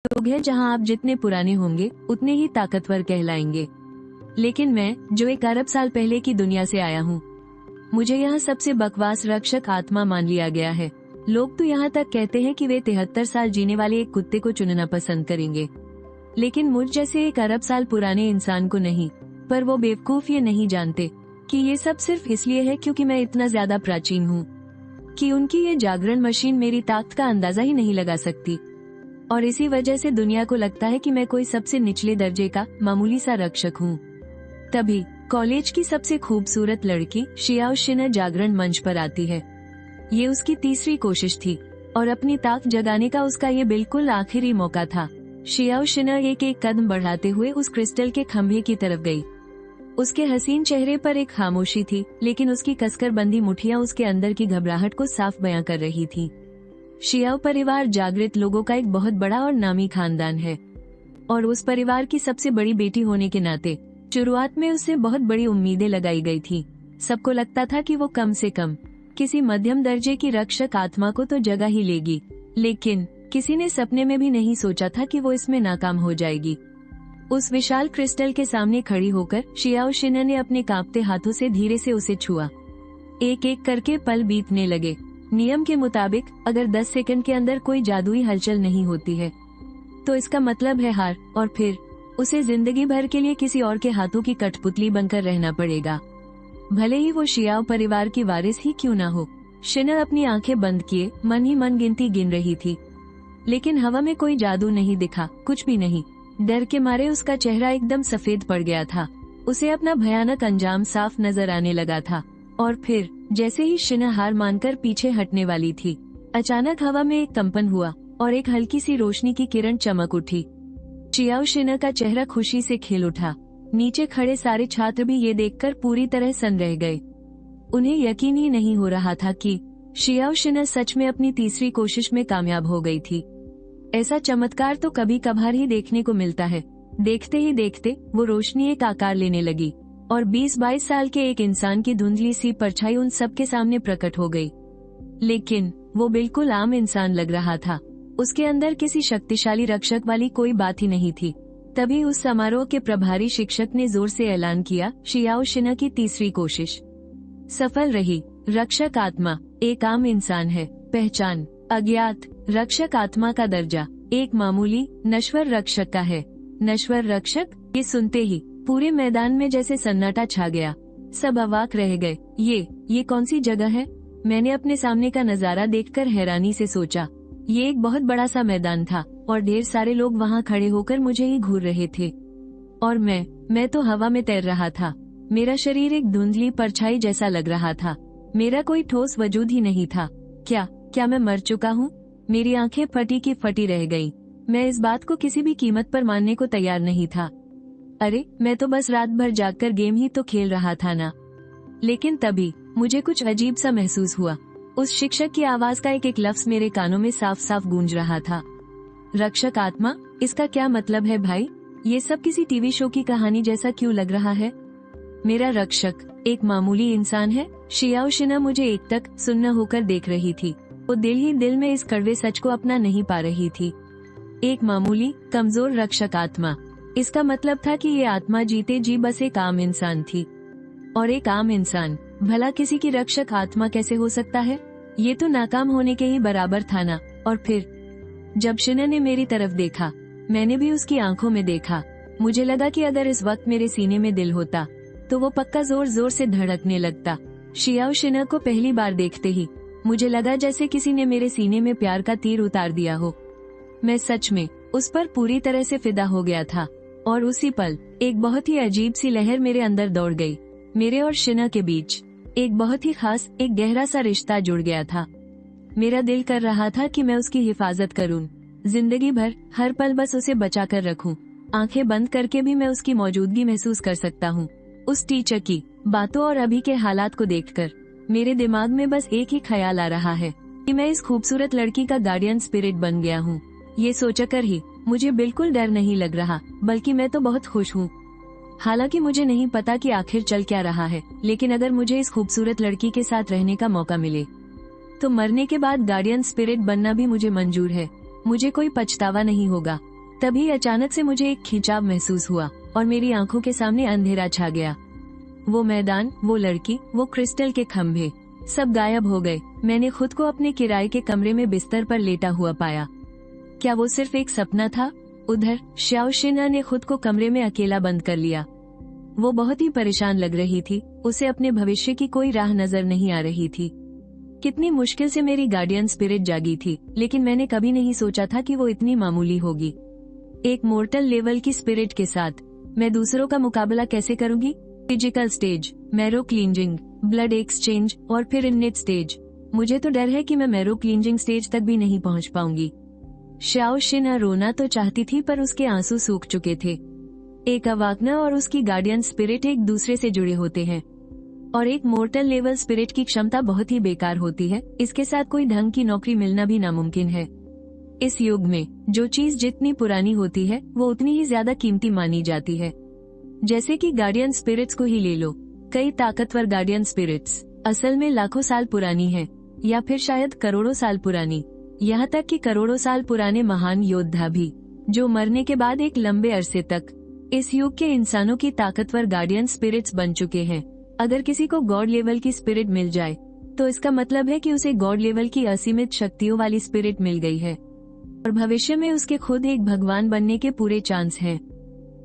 युग है जहां आप जितने पुराने होंगे उतने ही ताकतवर कहलाएंगे। लेकिन मैं, जो 1 अरब साल पहले की दुनिया से आया हूँ, मुझे यहाँ सबसे बकवास रक्षक आत्मा मान लिया गया है। लोग तो यहाँ तक कहते हैं कि वे 73 साल जीने वाले एक कुत्ते को चुनना पसंद करेंगे, लेकिन मुझ जैसे 1 अरब साल पुराने इंसान को नहीं। पर वो बेवकूफ ये नहीं जानते कि ये सब सिर्फ इसलिए है क्योंकि मैं इतना ज्यादा प्राचीन हूँ कि उनकी ये जागरण मशीन मेरी ताकत का अंदाजा ही नहीं लगा सकती। और इसी वजह से दुनिया को लगता है कि मैं कोई सबसे निचले दर्जे का मामूली सा रक्षक हूँ। तभी कॉलेज की सबसे खूबसूरत लड़की शियाओ शिना जागरण मंच पर आती है। ये उसकी तीसरी कोशिश थी और अपनी ताकत जगाने का उसका ये बिल्कुल आखिरी मौका था। शियाओ शिना एक एक कदम बढ़ाते हुए उस क्रिस्टल के खंभे की तरफ गई। उसके हसीन चेहरे पर एक खामोशी थी, लेकिन उसकी कसकर बंदी मुठियां उसके अंदर की घबराहट को साफ बयां कर रही थी। शियाओ परिवार जागृत लोगों का एक बहुत बड़ा और नामी खानदान है, और उस परिवार की सबसे बड़ी बेटी होने के नाते शुरुआत में उससे बहुत बड़ी उम्मीदें लगाई गई थी। सबको लगता था कि वो कम से कम किसी मध्यम दर्जे की रक्षक आत्मा को तो जगह ही लेगी, लेकिन किसी ने सपने में भी नहीं सोचा था कि वो इसमें नाकाम हो जाएगी। उस विशाल क्रिस्टल के सामने खड़ी होकर शियाओ शिना ने अपने कांपते हाथों से धीरे से उसे छुआ। एक एक करके पल बीतने लगे। नियम के मुताबिक अगर 10 सेकंड के अंदर कोई जादुई हलचल नहीं होती है तो इसका मतलब है हार, और फिर उसे जिंदगी भर के लिए किसी और के हाथों की कठपुतली बनकर रहना पड़ेगा, भले ही वो शियाओ परिवार की वारिस ही क्यों ना हो। शिना अपनी आंखें बंद किए मन ही मन गिनती गिन रही थी, लेकिन हवा में कोई जादू नहीं दिखा, कुछ भी नहीं। डर के मारे उसका चेहरा एकदम सफेद पड़ गया था। उसे अपना भयानक अंजाम साफ नजर आने लगा था। और फिर जैसे ही शिना हार मानकर पीछे हटने वाली थी, अचानक हवा में एक कंपन हुआ और एक हल्की सी रोशनी की किरण चमक उठी। शियाओ शिना का चेहरा खुशी से खिल उठा। नीचे खड़े सारे छात्र भी ये देखकर पूरी तरह सन्न रह गए। उन्हें यकीन ही नहीं हो रहा था कि शियाओ शिना सच में अपनी तीसरी कोशिश में कामयाब हो गई थी। ऐसा चमत्कार तो कभी कभार ही देखने को मिलता है। देखते ही देखते वो रोशनी एक आकार लेने लगी और 20-22 साल के एक इंसान की धुंधली सी परछाई उन सबके सामने प्रकट हो गई। लेकिन वो बिल्कुल आम इंसान लग रहा था। उसके अंदर किसी शक्तिशाली रक्षक वाली कोई बात ही नहीं थी। तभी उस समारोह के प्रभारी शिक्षक ने जोर से ऐलान किया, शियाओ शिना की तीसरी कोशिश सफल रही। रक्षक आत्मा एक आम इंसान है। पहचान अज्ञात। रक्षक आत्मा का दर्जा एक मामूली नश्वर रक्षक का है। नश्वर रक्षक, ये सुनते ही पूरे मैदान में जैसे सन्नाटा छा गया। सब अवाक रह गए। ये कौन सी जगह है? मैंने अपने सामने का नजारा देखकर हैरानी से सोचा। ये एक बहुत बड़ा सा मैदान था और ढेर सारे लोग वहाँ खड़े होकर मुझे ही घूर रहे थे, और मैं तो हवा में तैर रहा था। मेरा शरीर एक धुंधली परछाई जैसा लग रहा था। मेरा कोई ठोस वजूद ही नहीं था। क्या मैं मर चुका हूँ? मेरी आंखें फटी की फटी रह गईं। मैं इस बात को किसी भी कीमत पर मानने को तैयार नहीं था। अरे, मैं तो बस रात भर जागकर गेम ही तो खेल रहा था ना। लेकिन तभी मुझे कुछ अजीब सा महसूस हुआ। उस शिक्षक की आवाज का एक एक लफ्ज मेरे कानों में साफ साफ गूंज रहा था। रक्षक आत्मा, इसका क्या मतलब है भाई? ये सब किसी टीवी शो की कहानी जैसा क्यों लग रहा है? मेरा रक्षक एक मामूली इंसान है? शियाओ शिना मुझे एक तक सुन्न होकर देख रही थी। वो दिल ही दिल में इस कड़वे सच को अपना नहीं पा रही थी। एक मामूली कमजोर रक्षक आत्मा, इसका मतलब था कि ये आत्मा जीते जी बस एक आम इंसान थी। और एक आम इंसान भला किसी की रक्षक आत्मा कैसे हो सकता है? ये तो नाकाम होने के ही बराबर था ना। और फिर जब शिना ने मेरी तरफ देखा, मैंने भी उसकी आंखों में देखा। मुझे लगा कि अगर इस वक्त मेरे सीने में दिल होता तो वो पक्का जोर जोर से धड़कने लगता। शियाओ शिना को पहली बार देखते ही मुझे लगा जैसे किसी ने मेरे सीने में प्यार का तीर उतार दिया हो। मैं सच में उस पर पूरी तरह से फिदा हो गया था। और उसी पल एक बहुत ही अजीब सी लहर मेरे अंदर दौड़ गई। मेरे और शिना के बीच एक बहुत ही खास, एक गहरा सा रिश्ता जुड़ गया था। मेरा दिल कर रहा था कि मैं उसकी हिफाजत करूं, जिंदगी भर हर पल बस उसे बचा कर रखूं। आंखें बंद करके भी मैं उसकी मौजूदगी महसूस कर सकता हूँ। उस टीचर की बातों और अभी के हालात को देखकर मेरे दिमाग में बस एक ही ख्याल आ रहा है कि मैं इस खूबसूरत लड़की का गार्डियन स्पिरिट बन गया हूँ। ये सोचकर ही मुझे बिल्कुल डर नहीं लग रहा, बल्कि मैं तो बहुत खुश हूँ। हालांकि मुझे नहीं पता कि आखिर चल क्या रहा है, लेकिन अगर मुझे इस खूबसूरत लड़की के साथ रहने का मौका मिले तो मरने के बाद गार्डियन स्पिरिट बनना भी मुझे मंजूर है। मुझे कोई पछतावा नहीं होगा। तभी अचानक से मुझे एक खिंचाव महसूस हुआ और मेरी आंखों के सामने अंधेरा छा गया। वो मैदान, वो लड़की, वो क्रिस्टल के खंभे, सब गायब हो गए। मैंने खुद को अपने किराए के कमरे में बिस्तर पर लेटा हुआ पाया। क्या वो सिर्फ एक सपना था? उधर श्याओ शिना ने खुद को कमरे में अकेला बंद कर लिया। वो बहुत ही परेशान लग रही थी। उसे अपने भविष्य की कोई राह नजर नहीं आ रही थी। कितनी मुश्किल से मेरी गार्डियन स्पिरिट जागी थी, लेकिन मैंने कभी नहीं सोचा था कि वो इतनी मामूली होगी। एक मोर्टल लेवल की स्पिरिट के साथ मैं दूसरों का मुकाबला कैसे करूंगी? Physical stage, marrow cleansing, blood exchange और फिर इननेट स्टेज। मुझे तो डर है कि मैं मैरो क्लींजिंग स्टेज तक भी नहीं पहुंच पाऊंगी। श्याओ शिना रोना तो चाहती थी, पर उसके आंसू सूख चुके थे। एक अवाकना और उसकी गार्डियन स्पिरिट एक दूसरे से जुड़े होते हैं, और एक मोर्टल लेवल स्पिरिट की क्षमता बहुत ही बेकार होती है। इसके साथ कोई ढंग की नौकरी मिलना भी नामुमकिन है। इस युग में जो चीज जितनी पुरानी होती है वो उतनी ही ज्यादा कीमती मानी जाती है। जैसे कि गार्डियन स्पिरिट्स को ही ले लो। कई ताकतवर गार्डियन स्पिरिट्स असल में लाखों साल पुरानी है, या फिर शायद करोड़ों साल पुरानी। यहाँ तक कि करोड़ों साल पुराने महान योद्धा भी, जो मरने के बाद एक लंबे अरसे तक इस युग के इंसानों की ताकतवर गार्डियन स्पिरिट्स बन चुके हैं। अगर किसी को गॉड लेवल की स्पिरिट मिल जाए तो इसका मतलब है कि उसे गॉड लेवल की असीमित शक्तियों वाली स्पिरिट मिल गई है, और भविष्य में उसके खुद एक भगवान बनने के पूरे चांस हैं।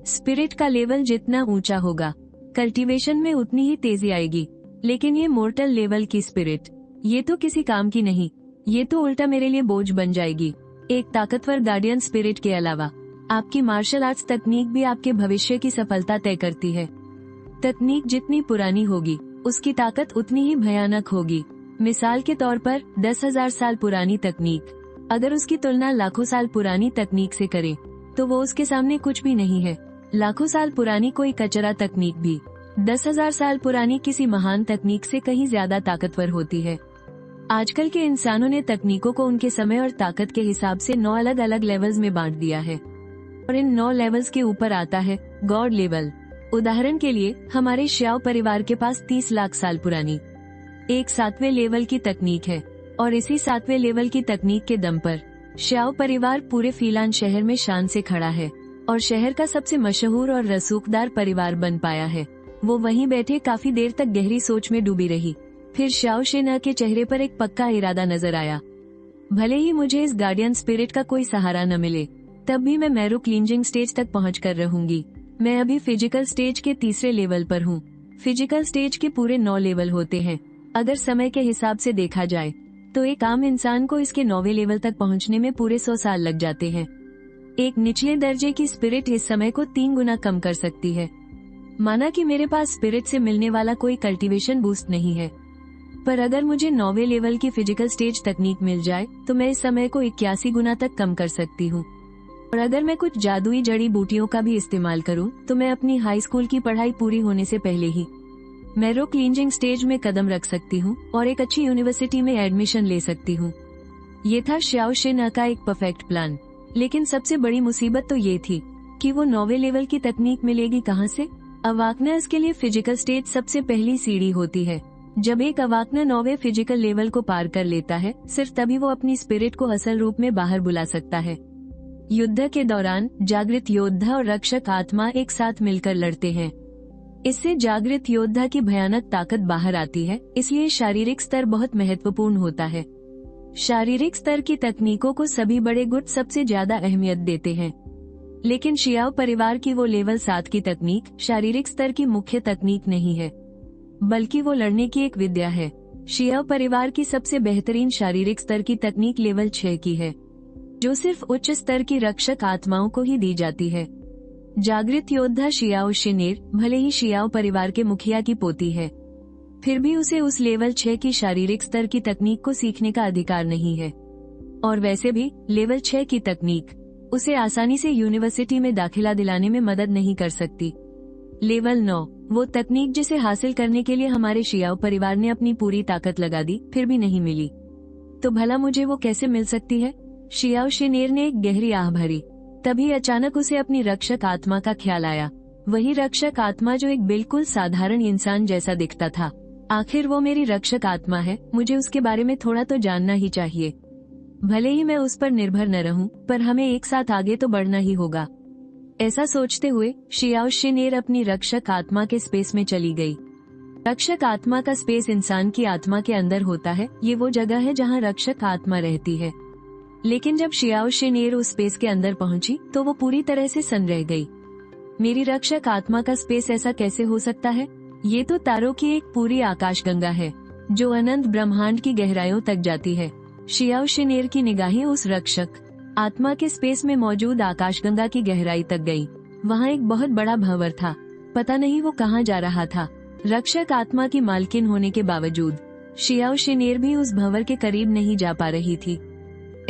स्पिरिट का लेवल जितना ऊंचा होगा, कल्टीवेशन में उतनी ही तेजी आएगी। लेकिन ये मोर्टल लेवल की स्पिरिट, ये तो किसी काम की नहीं, ये तो उल्टा मेरे लिए बोझ बन जाएगी। एक ताकतवर गार्डियन स्पिरिट के अलावा आपकी मार्शल आर्ट्स तकनीक भी आपके भविष्य की सफलता तय करती है। तकनीक जितनी पुरानी होगी, उसकी ताकत उतनी ही भयानक होगी। मिसाल के तौर पर 10,000 साल पुरानी तकनीक अगर उसकी तुलना लाखों साल पुरानी तकनीक से करे तो वो उसके सामने कुछ भी नहीं है। लाखों साल पुरानी कोई कचरा तकनीक भी 10,000 साल पुरानी किसी महान तकनीक से कहीं ज्यादा ताकतवर होती है। आजकल के इंसानों ने तकनीकों को उनके समय और ताकत के हिसाब से 9 अलग अलग लेवल्स में बांट दिया है, और इन 9 लेवल्स के ऊपर आता है गॉड लेवल। उदाहरण के लिए हमारे श्याओ परिवार के पास 30 लाख साल पुरानी एक 7वें लेवल की तकनीक है, और इसी 7वें लेवल की तकनीक के दम पर श्याओ परिवार पूरे फीलान शहर में शान से खड़ा है और शहर का सबसे मशहूर और रसूखदार परिवार बन पाया है। वो वहीं बैठे काफी देर तक गहरी सोच में डूबी रही। फिर श्याओ शिना के चेहरे पर एक पक्का इरादा नजर आया। भले ही मुझे इस गार्डियन स्पिरिट का कोई सहारा न मिले, तब भी मैं मैरो क्लींजिंग स्टेज तक पहुँच कर रहूंगी। मैं अभी फिजिकल स्टेज के 3रे लेवल पर हूँ। फिजिकल स्टेज के पूरे 9 लेवल होते हैं। अगर समय के हिसाब से देखा जाए तो एक आम इंसान को इसके 9वें लेवल तक पहुँचने में पूरे 100 साल लग जाते हैं। एक निचले दर्जे की स्पिरिट इस समय को 3 गुना कम कर सकती है। माना कि मेरे पास स्पिरिट से मिलने वाला कोई कल्टीवेशन बूस्ट नहीं है, पर अगर मुझे 9वें लेवल की फिजिकल स्टेज तकनीक मिल जाए तो मैं इस समय को 81 गुना तक कम कर सकती हूँ। और अगर मैं कुछ जादुई जड़ी बूटियों का भी इस्तेमाल करूं तो मैं अपनी हाई स्कूल की पढ़ाई पूरी होने से पहले ही मैरो क्लींजिंग स्टेज में कदम रख सकती हूं और एक अच्छी यूनिवर्सिटी में एडमिशन ले सकती हूं। ये था श्याओ शिना का एक परफेक्ट प्लान। लेकिन सबसे बड़ी मुसीबत तो ये थी कि वो 9वें लेवल की तकनीक मिलेगी कहां से? अवाकना के लिए फिजिकल स्टेज सबसे पहली सीढ़ी होती है। जब एक अवाकना 9वें फिजिकल लेवल को पार कर लेता है, सिर्फ तभी वो अपनी स्पिरिट को असल रूप में बाहर बुला सकता है। युद्ध के दौरान जागृत योद्धा और रक्षक आत्मा एक साथ मिलकर लड़ते हैं। इससे जागृत योद्धा की भयानक ताकत बाहर आती है, इसलिए शारीरिक स्तर बहुत महत्वपूर्ण होता है। शारीरिक स्तर की तकनीकों को सभी बड़े गुट सबसे ज्यादा अहमियत देते हैं, लेकिन शियाओ परिवार की वो लेवल 7 की तकनीक शारीरिक स्तर की मुख्य तकनीक नहीं है, बल्कि वो लड़ने की एक विद्या है। शियाओ परिवार की सबसे बेहतरीन शारीरिक स्तर की तकनीक लेवल 6 की है, जो सिर्फ उच्च स्तर की रक्षक आत्माओं को ही दी जाती है। जागृत योद्धा शियाओ शिनेर भले ही शियाओ परिवार के मुखिया की पोती है, फिर भी उसे उस लेवल 6 की शारीरिक स्तर की तकनीक को सीखने का अधिकार नहीं है। और वैसे भी लेवल 6 की तकनीक उसे आसानी से यूनिवर्सिटी में दाखिला दिलाने में मदद नहीं कर सकती। लेवल 9 वो तकनीक जिसे हासिल करने के लिए हमारे शियाओ परिवार ने अपनी पूरी ताकत लगा दी, फिर भी नहीं मिली। तो भला मुझे वो कैसे मिल सकती है? शियाओ शिनेर ने एक गहरी आह भरी। तभी अचानक उसे अपनी रक्षक आत्मा का ख्याल आया। वही रक्षक आत्मा जो एक बिल्कुल साधारण इंसान जैसा दिखता था। आखिर वो मेरी रक्षक आत्मा है, मुझे उसके बारे में थोड़ा तो जानना ही चाहिए। भले ही मैं उस पर निर्भर न रहूं, पर हमें एक साथ आगे तो बढ़ना ही होगा। ऐसा सोचते हुए शियाओ शिनेर अपनी रक्षक आत्मा के स्पेस में चली गई। रक्षक आत्मा का स्पेस इंसान की आत्मा के अंदर होता है। ये वो जगह है जहाँ रक्षक आत्मा रहती है। लेकिन जब शियाओ शिनेर उस स्पेस के अंदर पहुंची तो वो पूरी तरह से सन्न रह गई। मेरी रक्षक आत्मा का स्पेस ऐसा कैसे हो सकता है? ये तो तारों की एक पूरी आकाशगंगा है जो अनंत ब्रह्मांड की गहराइयों तक जाती है। शियाओ शिनेर की निगाहें उस रक्षक आत्मा के स्पेस में मौजूद आकाशगंगा की गहराई तक गई। वहाँ एक बहुत बड़ा भंवर था। पता नहीं वो कहाँ जा रहा था। रक्षक आत्मा की मालकिन होने के बावजूद शियाओ शिनेर भी उस भंवर के करीब नहीं जा पा रही थी।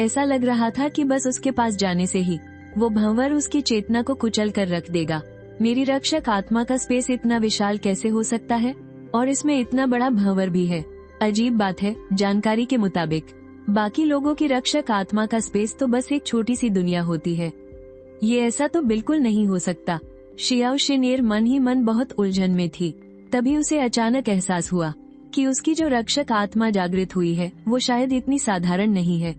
ऐसा लग रहा था कि बस उसके पास जाने से ही वो भंवर उसकी चेतना को कुचल कर रख देगा। मेरी रक्षक आत्मा का स्पेस इतना विशाल कैसे हो सकता है? और इसमें इतना बड़ा भंवर भी है। अजीब बात है। जानकारी के मुताबिक बाकी लोगों की रक्षक आत्मा का स्पेस तो बस एक छोटी सी दुनिया होती है। ये ऐसा तो बिल्कुल नहीं हो सकता। शियाओ शिनेर मन ही मन बहुत उलझन में थी। तभी उसे अचानक एहसास हुआ कि उसकी जो रक्षक आत्मा जागृत हुई है वो शायद इतनी साधारण नहीं है।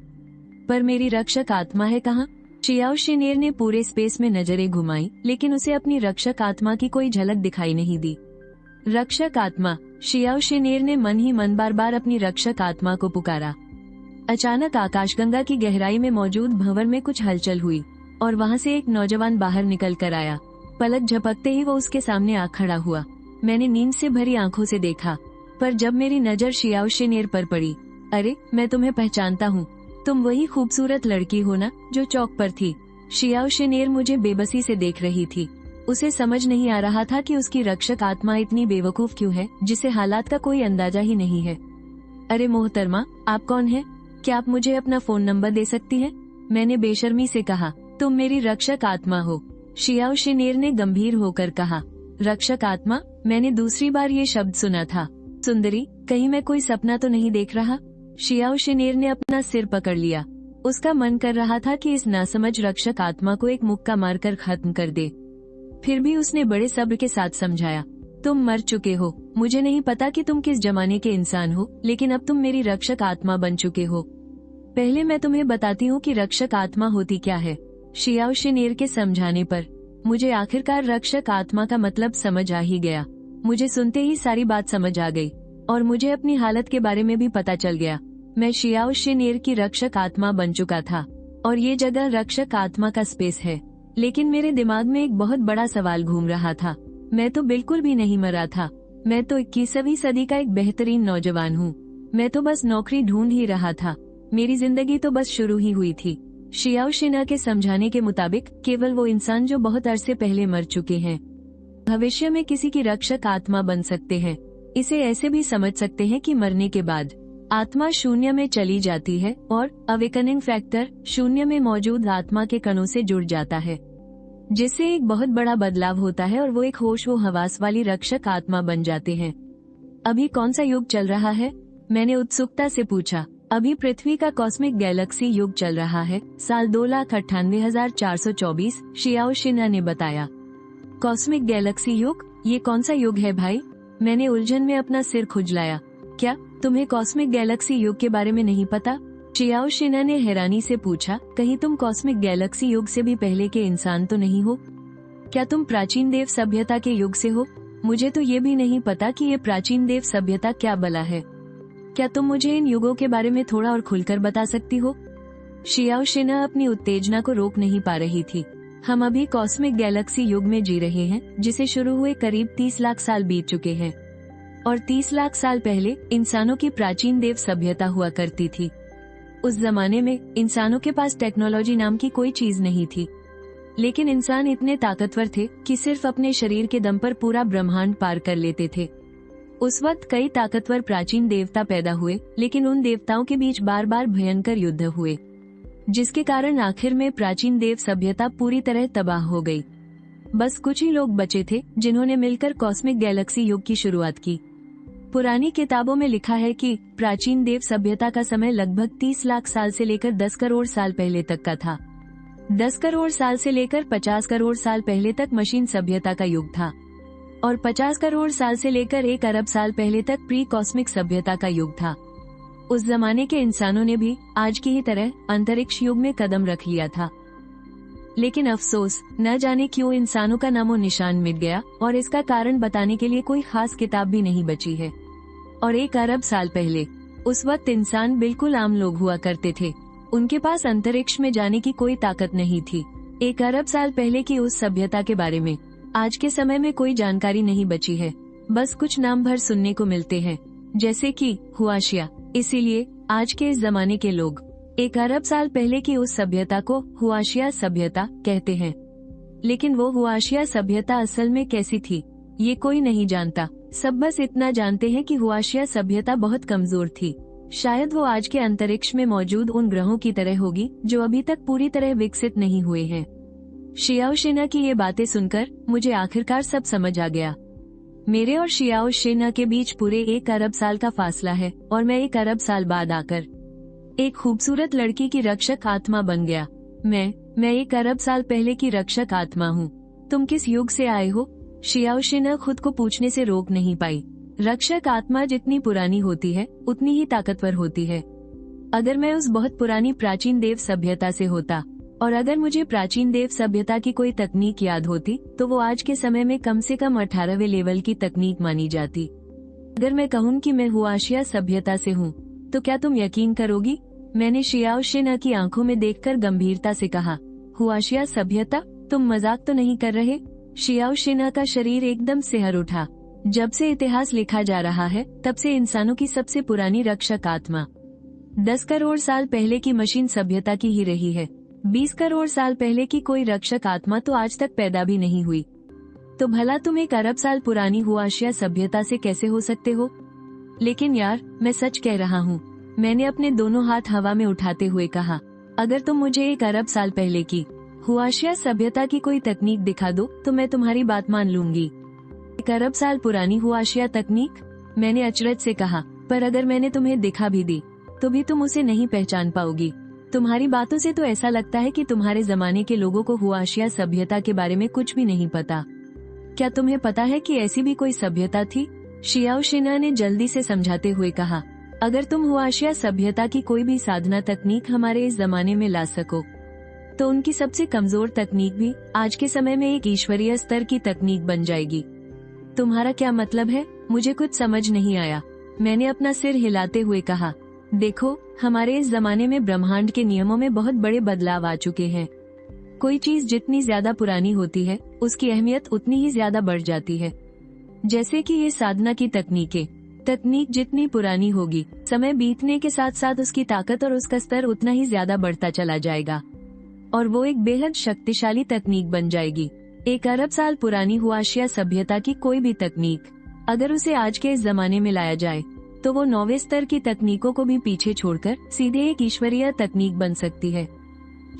पर मेरी रक्षक आत्मा है कहाँ? शियाओ शिनेर ने पूरे स्पेस में नजरें घुमाई, लेकिन उसे अपनी रक्षक आत्मा की कोई झलक दिखाई नहीं दी। रक्षक आत्मा। शियाओ शिनेर ने मन ही मन बार बार अपनी रक्षक आत्मा को पुकारा। अचानक आकाशगंगा की गहराई में मौजूद भंवर में कुछ हलचल हुई और वहाँ से एक नौजवान बाहर निकल कर आया। पलक झपकते ही वो उसके सामने आ खड़ा हुआ। मैंने नींद से भरी आंखों से देखा, पर जब मेरी नजर शियाओ शिनेर पर पड़ी, अरे मैं तुम्हें पहचानता हूँ। तुम वही खूबसूरत लड़की हो ना जो चौक पर थी? शियाओ शिनेर मुझे बेबसी से देख रही थी। उसे समझ नहीं आ रहा था कि उसकी रक्षक आत्मा इतनी बेवकूफ क्यों है, जिसे हालात का कोई अंदाजा ही नहीं है। अरे मोहतरमा, आप कौन हैं? क्या आप मुझे अपना फोन नंबर दे सकती हैं? मैंने बेशर्मी से कहा। तुम मेरी रक्षक आत्मा हो, शियाओ शिनेर ने गंभीर होकर कहा। रक्षक आत्मा? मैंने दूसरी बार ये शब्द सुना था। सुंदरी, कहीं मैं कोई सपना तो नहीं देख रहा? शियाओ शिनेर ने अपना सिर पकड़ लिया। उसका मन कर रहा था कि इस नासमझ रक्षक आत्मा को एक मुक्का मारकर खत्म कर दे। फिर भी उसने बड़े सब्र के साथ समझाया, तुम मर चुके हो। मुझे नहीं पता कि तुम किस जमाने के इंसान हो, लेकिन अब तुम मेरी रक्षक आत्मा बन चुके हो। पहले मैं तुम्हें बताती हूँ कि रक्षक आत्मा होती क्या है। शियाओ शिनेर के समझाने पर मुझे आखिरकार रक्षक आत्मा का मतलब समझ आ ही गया। मुझे सुनते ही सारी बात समझ आ गई और मुझे अपनी हालत के बारे में भी पता चल गया। मैं शियाओ शिनेर की रक्षक आत्मा बन चुका था और ये जगह रक्षक आत्मा का स्पेस है। लेकिन मेरे दिमाग में एक बहुत बड़ा सवाल घूम रहा था। मैं तो बिल्कुल भी नहीं मरा था। मैं तो 21वीं सदी का एक बेहतरीन नौजवान हूँ। मैं तो बस नौकरी ढूंढ ही रहा था। मेरी जिंदगी तो बस शुरू ही हुई थी। शियाओ शिना के समझाने के मुताबिक केवल वो इंसान जो बहुत अरसे पहले मर चुके हैं भविष्य में किसी की रक्षक आत्मा बन सकते हैं। इसे ऐसे भी समझ सकते हैं कि मरने के बाद आत्मा शून्य में चली जाती है और अवेकनिंग फैक्टर शून्य में मौजूद आत्मा के कणों से जुड़ जाता है, जिससे एक बहुत बड़ा बदलाव होता है और वो एक होश व हवास वाली रक्षक आत्मा बन जाते हैं। अभी कौन सा युग चल रहा है? मैंने उत्सुकता से पूछा। अभी पृथ्वी का कॉस्मिक गैलेक्सी युग चल रहा है। साल 2,98,424, शियाओ शिना ने बताया। कॉस्मिक गैलेक्सी युग? ये कौन सा युग है भाई? मैंने उलझन में अपना सिर खुजलाया। क्या तुम्हें कॉस्मिक गैलेक्सी युग के बारे में नहीं पता? शियाओ शिना ने हैरानी से पूछा। कहीं तुम कॉस्मिक गैलेक्सी युग से भी पहले के इंसान तो नहीं हो? क्या तुम प्राचीन देव सभ्यता के युग से हो? मुझे तो ये भी नहीं पता कि ये प्राचीन देव सभ्यता क्या बला है। क्या तुम मुझे इन युगों के बारे में थोड़ा और खुलकर बता सकती हो? शियाओ शिना अपनी उत्तेजना को रोक नहीं पा रही थी। हम अभी कॉस्मिक गैलेक्सी युग में जी रहे हैं, जिसे शुरू हुए करीब 30 लाख साल बीत चुके हैं और 30 लाख साल पहले इंसानों की प्राचीन देव सभ्यता हुआ करती थी। उस जमाने में इंसानों के पास टेक्नोलॉजी नाम की कोई चीज नहीं थी, लेकिन इंसान इतने ताकतवर थे कि सिर्फ अपने शरीर के दम पर पूरा ब्रह्मांड पार कर लेते थे। उस वक्त कई ताकतवर प्राचीन देवता पैदा हुए, लेकिन उन देवताओं के बीच बार बार भयंकर युद्ध हुए, जिसके कारण आखिर में प्राचीन देव सभ्यता पूरी तरह तबाह हो गई। बस कुछ ही लोग बचे थे जिन्होंने मिलकर कॉस्मिक गैलेक्सी युग की शुरुआत की। पुरानी किताबों में लिखा है कि प्राचीन देव सभ्यता का समय लगभग 30 लाख साल से लेकर 10 करोड़ साल पहले तक का था। 10 करोड़ साल से लेकर 50 करोड़ साल पहले तक मशीन सभ्यता का युग था और 50 करोड़ साल से लेकर 1 अरब साल पहले तक प्री कॉस्मिक सभ्यता का युग था। उस जमाने के इंसानों ने भी आज की ही तरह अंतरिक्ष युग में कदम रख लिया था। लेकिन अफसोस, न जाने क्यों इंसानों का नामो निशान मिट गया और इसका कारण बताने के लिए कोई खास किताब भी नहीं बची है। और 1 अरब साल पहले, उस वक्त इंसान बिल्कुल आम लोग हुआ करते थे। उनके पास अंतरिक्ष में जाने की कोई ताकत नहीं थी। 1 अरब साल पहले की उस सभ्यता के बारे में आज के समय में कोई जानकारी नहीं बची है। बस कुछ नाम भर सुनने को मिलते हैं, जैसे कि हुआशिया। इसीलिए आज के इस जमाने के लोग 1 अरब साल पहले की उस सभ्यता को हुआशिया सभ्यता कहते हैं। लेकिन वो हुआशिया सभ्यता असल में कैसी थी, ये कोई नहीं जानता। सब बस इतना जानते हैं कि हुआशिया सभ्यता बहुत कमजोर थी। शायद वो आज के अंतरिक्ष में मौजूद उन ग्रहों की तरह होगी जो अभी तक पूरी तरह विकसित नहीं हुए हैं। शियाओ शेना की ये बातें सुनकर मुझे आखिरकार सब समझ आ गया। मेरे और शियाओ शेना के बीच पूरे 1 अरब साल का फासला है और मैं 1 अरब साल बाद आकर एक खूबसूरत लड़की की रक्षक आत्मा बन गया। मैं 1 अरब साल पहले की रक्षक आत्मा हूँ। तुम किस युग से आए हो? शियाओ शेना खुद को पूछने से रोक नहीं पाई। रक्षक आत्मा जितनी पुरानी होती है उतनी ही ताकतवर होती है। अगर मैं उस बहुत पुरानी प्राचीन देव सभ्यता से होता और अगर मुझे प्राचीन देव सभ्यता की कोई तकनीक याद होती तो वो आज के समय में कम से कम 18वें लेवल की तकनीक मानी जाती। अगर मैं कहूँ कि मैं हुआशिया सभ्यता से हूँ तो क्या तुम यकीन करोगी? मैंने शियाओ शेना की आंखों में देखकर गंभीरता से कहा, हुआशिया सभ्यता? तुम मजाक तो नहीं कर रहे? शियाओ शेना का शरीर एकदम सिहर उठा। जब से इतिहास लिखा जा रहा है तब से इंसानों की सबसे पुरानी रक्षक आत्मा 10 करोड़ साल पहले की मशीन सभ्यता की ही रही है। 20 करोड़ साल पहले की कोई रक्षक आत्मा तो आज तक पैदा भी नहीं हुई। तो भला तुम 1 अरब साल पुरानी हुआशिया सभ्यता से कैसे हो सकते हो? लेकिन यार, मैं सच कह रहा हूँ, मैंने अपने दोनों हाथ हवा में उठाते हुए कहा। अगर तुम मुझे 1 अरब साल पहले की हुआशिया सभ्यता की कोई तकनीक दिखा दो तो मैं तुम्हारी बात मान लूंगी। 1 अरब साल पुरानी हुआशिया तकनीक? मैंने अचरज से कहा, पर अगर मैंने तुम्हें दिखा भी दी तो भी तुम उसे नहीं पहचान पाओगी। तुम्हारी बातों से तो ऐसा लगता है कि तुम्हारे जमाने के लोगों को हुआशिया सभ्यता के बारे में कुछ भी नहीं पता। क्या तुम्हें पता है कि ऐसी भी कोई सभ्यता थी? शियाओ शेना ने जल्दी से समझाते हुए कहा, अगर तुम हुआशिया सभ्यता की कोई भी साधना तकनीक हमारे इस जमाने में ला सको तो उनकी सबसे कमजोर तकनीक भी आज के समय में एक ईश्वरीय स्तर की तकनीक बन जाएगी। तुम्हारा क्या मतलब है? मुझे कुछ समझ नहीं आया। मैंने अपना सिर हिलाते हुए कहा, देखो, हमारे इस जमाने में ब्रह्मांड के नियमों में बहुत बड़े बदलाव आ चुके हैं। कोई चीज जितनी ज्यादा पुरानी होती है उसकी अहमियत उतनी ही ज्यादा बढ़ जाती है। जैसे कि ये साधना की तकनीक जितनी पुरानी होगी, समय बीतने के साथ साथ उसकी ताकत और उसका स्तर उतना ही ज्यादा बढ़ता चला जाएगा और वो एक बेहद शक्तिशाली तकनीक बन जाएगी। 1 अरब साल पुरानी हुआशिया सभ्यता की कोई भी तकनीक अगर उसे आज के इस जमाने में लाया जाए तो वो 9वें स्तर की तकनीकों को भी पीछे छोड़कर सीधे एक ईश्वरीय तकनीक बन सकती है।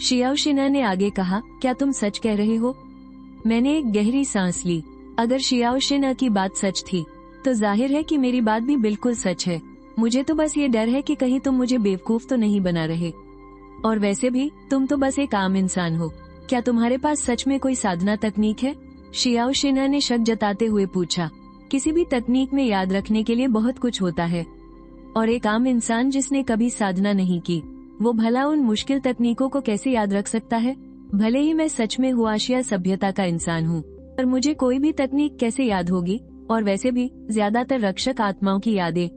शियाओ शेना ने आगे कहा, क्या तुम सच कह रहे हो? मैंने एक गहरी सांस ली। अगर शियाओ शेना की बात सच थी तो जाहिर है कि मेरी बात भी बिल्कुल सच है। मुझे तो बस ये डर है कि कहीं तुम मुझे बेवकूफ तो नहीं बना रहे। और वैसे भी तुम तो बस एक आम इंसान हो। क्या तुम्हारे पास सच में कोई साधना तकनीक है? शियाओ शेना ने शक जताते हुए पूछा। किसी भी तकनीक में याद रखने के लिए बहुत कुछ होता है और एक आम इंसान जिसने कभी साधना नहीं की वो भला उन मुश्किल तकनीकों को कैसे याद रख सकता है? भले ही मैं सच में हुआशिया सभ्यता का इंसान हूँ, पर मुझे कोई भी तकनीक कैसे याद होगी? और वैसे भी ज्यादातर रक्षक आत्माओं की यादें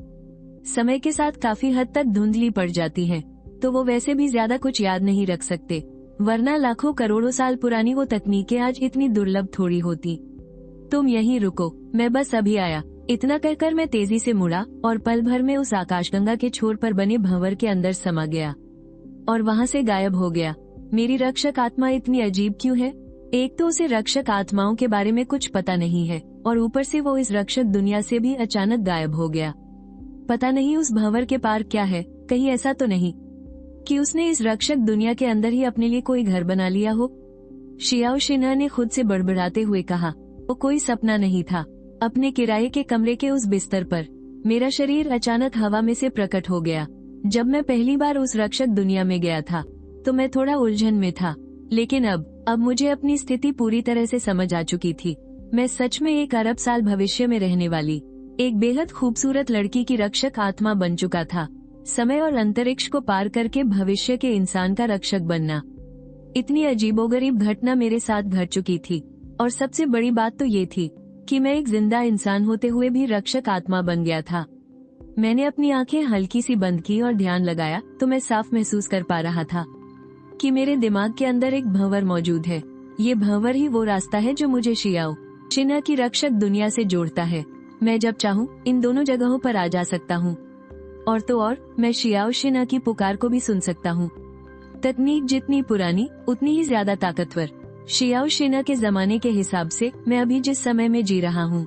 समय के साथ काफी हद तक धुंधली पड़ जाती हैं, तो वो वैसे भी ज्यादा कुछ याद नहीं रख सकते, वरना लाखों करोड़ों साल पुरानी वो तकनीकें आज इतनी दुर्लभ थोड़ी होती। तुम यहीं रुको, मैं बस अभी आया। इतना कहकर मैं तेजी से मुड़ा और पल भर में उस आकाशगंगा के छोर पर बने भंवर के अंदर समा गया और वहाँ से गायब हो गया। मेरी रक्षक आत्मा इतनी अजीब क्यों है? एक तो उसे रक्षक आत्माओं के बारे में कुछ पता नहीं है और ऊपर से वो इस रक्षक दुनिया से भी अचानक गायब हो गया। पता नहीं उस भंवर के पार क्या है। कहीं ऐसा तो नहीं कि उसने इस रक्षक दुनिया के अंदर ही अपने लिए कोई घर बना लिया हो? शियाओ शेना ने खुद से बड़बड़ाते हुए कहा, वो कोई सपना नहीं था। अपने किराए के कमरे के उस बिस्तर पर मेरा शरीर अचानक हवा में से प्रकट हो गया। जब मैं पहली बार उस रक्षक दुनिया में गया था तो मैं थोड़ा उलझन में था, लेकिन अब मुझे अपनी स्थिति पूरी तरह से समझ आ चुकी थी। मैं सच में 1 अरब साल भविष्य में रहने वाली एक बेहद खूबसूरत लड़की की रक्षक आत्मा बन चुका था। समय और अंतरिक्ष को पार करके भविष्य के इंसान का रक्षक बनना। इतनी अजीबोगरीब घटना मेरे साथ घट चुकी थी, और सबसे बड़ी बात तो ये थी कि मैं एक जिंदा इंसान होते हुए भी रक्षक आत्मा बन गया था। मैंने अपनी आंखें हल्की सी बंद की और ध्यान लगाया तो मैं साफ महसूस कर पा रहा था कि मेरे दिमाग के अंदर एक भंवर मौजूद है। ये भंवर ही वो रास्ता है जो मुझे शियाओ शिना की रक्षक दुनिया से जोड़ता है। मैं जब चाहूँ इन दोनों जगहों पर आ जा सकता हूँ, और तो और मैं शियाओ शिना की पुकार को भी सुन सकता हूँ। तकनीक जितनी पुरानी उतनी ही ज्यादा ताकतवर। शियाओ शिना के जमाने के हिसाब से मैं अभी जिस समय में जी रहा हूँ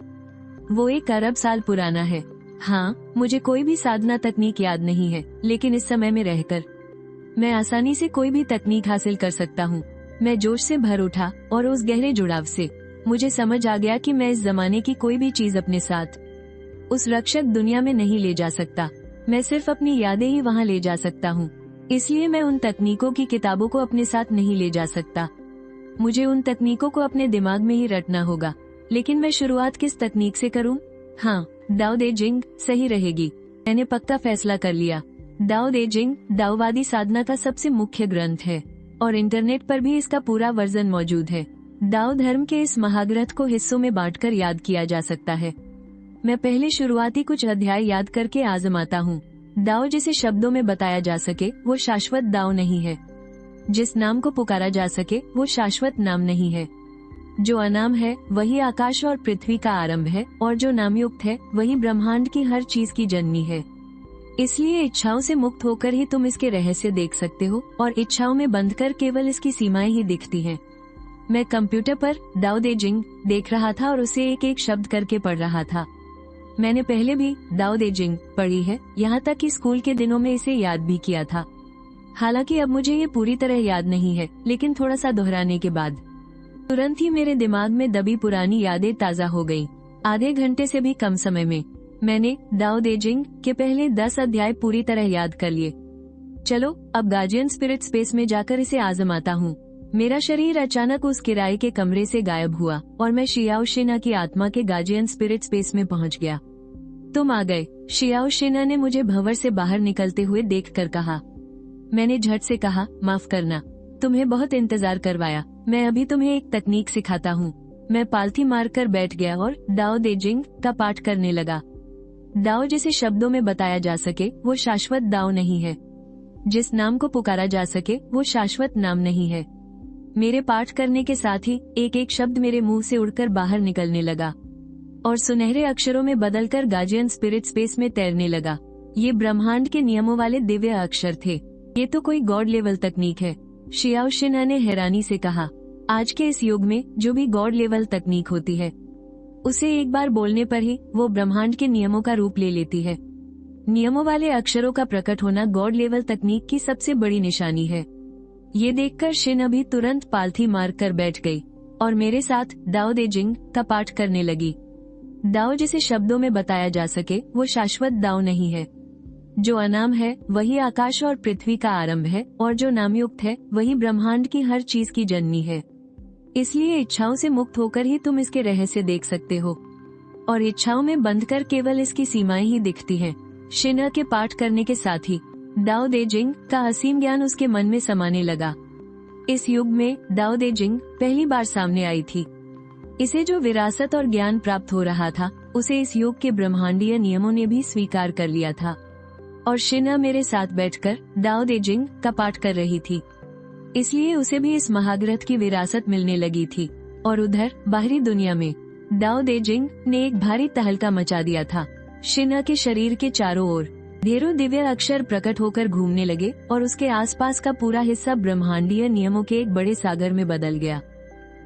वो 1 अरब साल पुराना है। हाँ, मुझे कोई भी साधना तकनीक याद नहीं है, लेकिन इस समय में रहकर मैं आसानी से कोई भी तकनीक हासिल कर सकता हूँ। मैं जोश से भर उठा और उस गहरे जुड़ाव से मुझे समझ आ गया कि मैं इस जमाने की कोई भी चीज अपने साथ उस रक्षक दुनिया में नहीं ले जा सकता। मैं सिर्फ अपनी यादें ही वहाँ ले जा सकता हूँ। इसलिए मैं उन तकनीकों की किताबों को अपने साथ नहीं ले जा सकता। मुझे उन तकनीकों को अपने दिमाग में ही रटना होगा। लेकिन मैं शुरुआत किस तकनीक से करूँ? हाँ, डाओ दे जिंग सही रहेगी। मैंने पक्का फैसला कर लिया। डाओ दे जिंग दाओवादी साधना का सबसे मुख्य ग्रंथ है, और इंटरनेट पर भी इसका पूरा वर्जन मौजूद है। डाओ धर्म के इस महाग्रंथ को हिस्सों में बांटकर याद किया जा सकता है। मैं पहले शुरुआती कुछ अध्याय याद करके आजमाता हूँ। दाओ जिसे शब्दों में बताया जा सके वो शाश्वत दाओ नहीं है। जिस नाम को पुकारा जा सके वो शाश्वत नाम नहीं है। जो अनाम है वही आकाश और पृथ्वी का आरंभ है, और जो नामयुक्त है वही ब्रह्मांड की हर चीज की जननी है। इसलिए इच्छाओं से मुक्त होकर ही तुम इसके रहस्य देख सकते हो, और इच्छाओं में बंधकर केवल इसकी सीमाएं ही दिखती हैं। मैं कंप्यूटर पर डाओ दे जिंग देख रहा था और उसे एक एक शब्द करके पढ़ रहा था। मैंने पहले भी डाओ दे जिंग पढ़ी है, यहाँ तक कि स्कूल के दिनों में इसे याद भी किया था। हालांकि अब मुझे ये पूरी तरह याद नहीं है, लेकिन थोड़ा सा दोहराने के बाद तुरंत ही मेरे दिमाग में दबी पुरानी यादें ताजा हो गयी। आधे घंटे से भी कम समय में मैंने डाओ दे जिंग के पहले 10 अध्याय पूरी तरह याद कर लिए। चलो अब गार्जियन स्पिरिट स्पेस में जाकर इसे आजमाता हूँ। मेरा शरीर अचानक उस किराए के कमरे से गायब हुआ और मैं शियाओ शिना की आत्मा के गार्जियन स्पिरिट स्पेस में पहुँच गया। तुम आ गए, शियाओ शिना ने मुझे भंवर से बाहर निकलते हुए देखकर कहा। मैंने झट से कहा, माफ करना, तुम्हें बहुत इंतजार करवाया। मैं अभी तुम्हें एक तकनीक सिखाता हूँ। मैं पालथी मारकर बैठ गया और डाओ दे जिंग का पाठ करने लगा। डाओ जिसे शब्दों में बताया जा सके वो शाश्वत दाओ नहीं है। जिस नाम को पुकारा जा सके वो शाश्वत नाम नहीं है। मेरे पाठ करने के साथ ही एक एक शब्द मेरे मुंह से उड़कर बाहर निकलने लगा और सुनहरे अक्षरों में बदलकर गार्जियन स्पिरिट स्पेस में तैरने लगा। ये ब्रह्मांड के नियमों वाले दिव्य अक्षर थे। ये तो कोई गॉड लेवल तकनीक है, शियाओ शिना ने हैरानी से कहा। आज के इस युग में जो भी गॉड लेवल तकनीक होती है उसे एक बार बोलने पर ही वो ब्रह्मांड के नियमों का रूप ले लेती है। नियमों वाले अक्षरों का प्रकट होना गॉड लेवल तकनीक की सबसे बड़ी निशानी है। ये देखकर शिन अभी तुरंत पालथी मार कर बैठ गई और मेरे साथ डाओ दे जिंग का पाठ करने लगी। दाओ जिसे शब्दों में बताया जा सके वो शाश्वत दाओ नहीं है। जो अनाम है वही आकाश और पृथ्वी का आरंभ है, और जो नामयुक्त है वही ब्रह्मांड की हर चीज की जननी है। इसलिए इच्छाओं से मुक्त होकर ही तुम इसके रहस्य देख सकते हो, और इच्छाओं में बंधकर केवल इसकी सीमाएं ही दिखती हैं। शिना के पाठ करने के साथ ही डाओ दे जिंग का असीम ज्ञान उसके मन में समाने लगा। इस युग में डाओ दे जिंग पहली बार सामने आई थी। इसे जो विरासत और ज्ञान प्राप्त हो रहा था उसे इस युग के ब्रह्मांडीय नियमों ने भी स्वीकार कर लिया था, और शिना मेरे साथ बैठकर डाओ दे जिंग का पाठ कर रही थी। इसलिए उसे भी इस महाग्रंथ की विरासत मिलने लगी थी। और उधर बाहरी दुनिया में डाओ दे जिंग ने एक भारी तहलका मचा दिया था। शिना के शरीर के चारों ओर ढेरों दिव्य अक्षर प्रकट होकर घूमने लगे और उसके आसपास का पूरा हिस्सा ब्रह्मांडीय नियमों के एक बड़े सागर में बदल गया।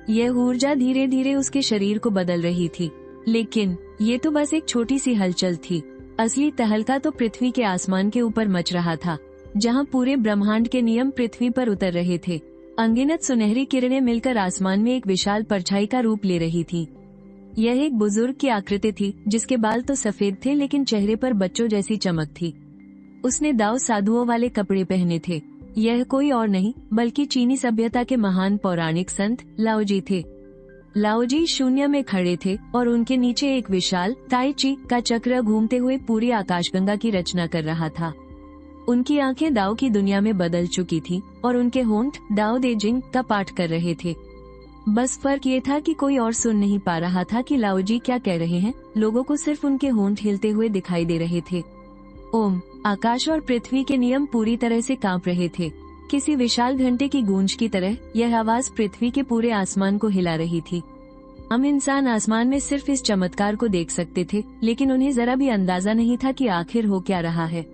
यह ऊर्जा धीरे धीरे उसके शरीर को बदल रही थी, लेकिन ये तो बस एक छोटी सी हलचल थी। असली तहलका तो पृथ्वी के आसमान के ऊपर मच रहा था, जहाँ पूरे ब्रह्मांड के नियम पृथ्वी पर उतर रहे थे। अनगिनत सुनहरी किरणें मिलकर आसमान में एक विशाल परछाई का रूप ले रही थी। यह एक बुजुर्ग की आकृति थी, जिसके बाल तो सफेद थे लेकिन चेहरे पर बच्चों जैसी चमक थी। उसने दाओ साधुओं वाले कपड़े पहने थे। यह कोई और नहीं बल्कि चीनी सभ्यता के महान पौराणिक संत लाओजी थे। लाओजी शून्य में खड़े थे और उनके नीचे एक विशाल ताई ची का चक्र घूमते हुए पूरी आकाशगंगा की रचना कर रहा था। उनकी आंखें दाओ की दुनिया में बदल चुकी थी और उनके होंठ दाओ दे जिंग का पाठ कर रहे थे। बस फर्क ये था कि कोई और सुन नहीं पा रहा था कि लाओजी क्या कह रहे हैं। लोगों को सिर्फ उनके होंठ हिलते हुए दिखाई दे रहे थे। ओम। आकाश और पृथ्वी के नियम पूरी तरह से कांप रहे थे। किसी विशाल घंटे की गूंज की तरह यह आवाज पृथ्वी के पूरे आसमान को हिला रही थी। हम इंसान आसमान में सिर्फ इस चमत्कार को देख सकते थे, लेकिन उन्हें जरा भी अंदाजा नहीं था कि आखिर हो क्या रहा है।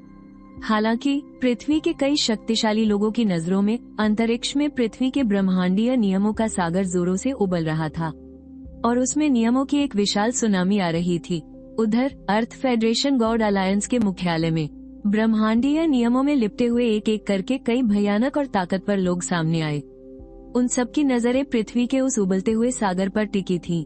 हालांकि पृथ्वी के कई शक्तिशाली लोगों की नजरों में अंतरिक्ष में पृथ्वी के ब्रह्मांडीय नियमों का सागर जोरों से उबल रहा था और उसमें नियमों की एक विशाल सुनामी आ रही थी। उधर अर्थ फेडरेशन गॉड अलायंस के मुख्यालय में ब्रह्मांडीय नियमों में लिपटे हुए एक एक करके कई भयानक और ताकतवर लोग सामने आए। उन सबकी नजरें पृथ्वी के उस उबलते हुए सागर पर टिकी थीं।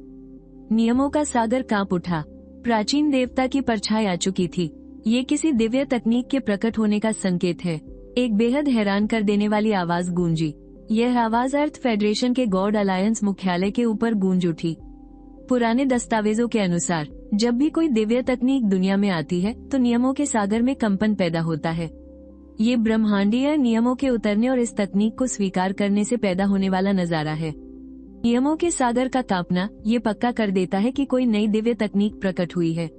नियमों का सागर कांप उठा। प्राचीन देवता की परछाई आ चुकी थी। ये किसी दिव्य तकनीक के प्रकट होने का संकेत है। एक बेहद हैरान कर देने वाली आवाज गूंजी। यह आवाज अर्थ फेडरेशन के गॉड अलायंस मुख्यालय के ऊपर गूंज उठी। पुराने दस्तावेजों के अनुसार जब भी कोई दिव्य तकनीक दुनिया में आती है तो नियमों के सागर में कंपन पैदा होता है। ये ब्रह्मांडीय नियमों के उतरने और इस तकनीक को स्वीकार करने से पैदा होने वाला नजारा है। नियमों के सागर का कांपना ये पक्का कर देता है कि कोई नई दिव्य तकनीक प्रकट हुई है।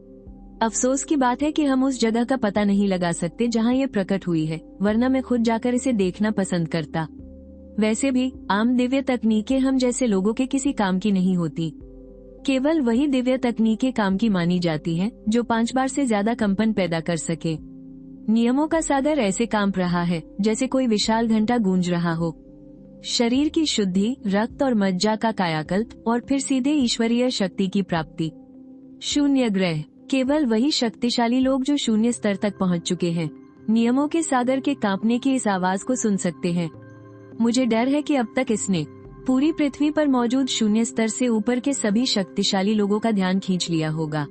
अफसोस की बात है कि हम उस जगह का पता नहीं लगा सकते जहां ये प्रकट हुई है, वरना मैं खुद जाकर इसे देखना पसंद करता। वैसे भी आम दिव्य तकनीकें हम जैसे लोगों के किसी काम की नहीं होती। केवल वही दिव्य तकनीकें काम की मानी जाती हैं जो 5 बार से ज्यादा कंपन पैदा कर सके। नियमों का सागर ऐसे कांप रहा है जैसे कोई विशाल घंटा गूंज रहा हो। शरीर की शुद्धि, रक्त और मज्जा का कायाकल्प और फिर सीधे ईश्वरीय शक्ति की प्राप्ति। शून्य ग्रह। केवल वही शक्तिशाली लोग जो शून्य स्तर तक पहुंच चुके हैं नियमों के सागर के कांपने की इस आवाज को सुन सकते हैं। मुझे डर है कि अब तक इसने पूरी पृथ्वी पर मौजूद शून्य स्तर से ऊपर के सभी शक्तिशाली लोगों का ध्यान खींच लिया होगा,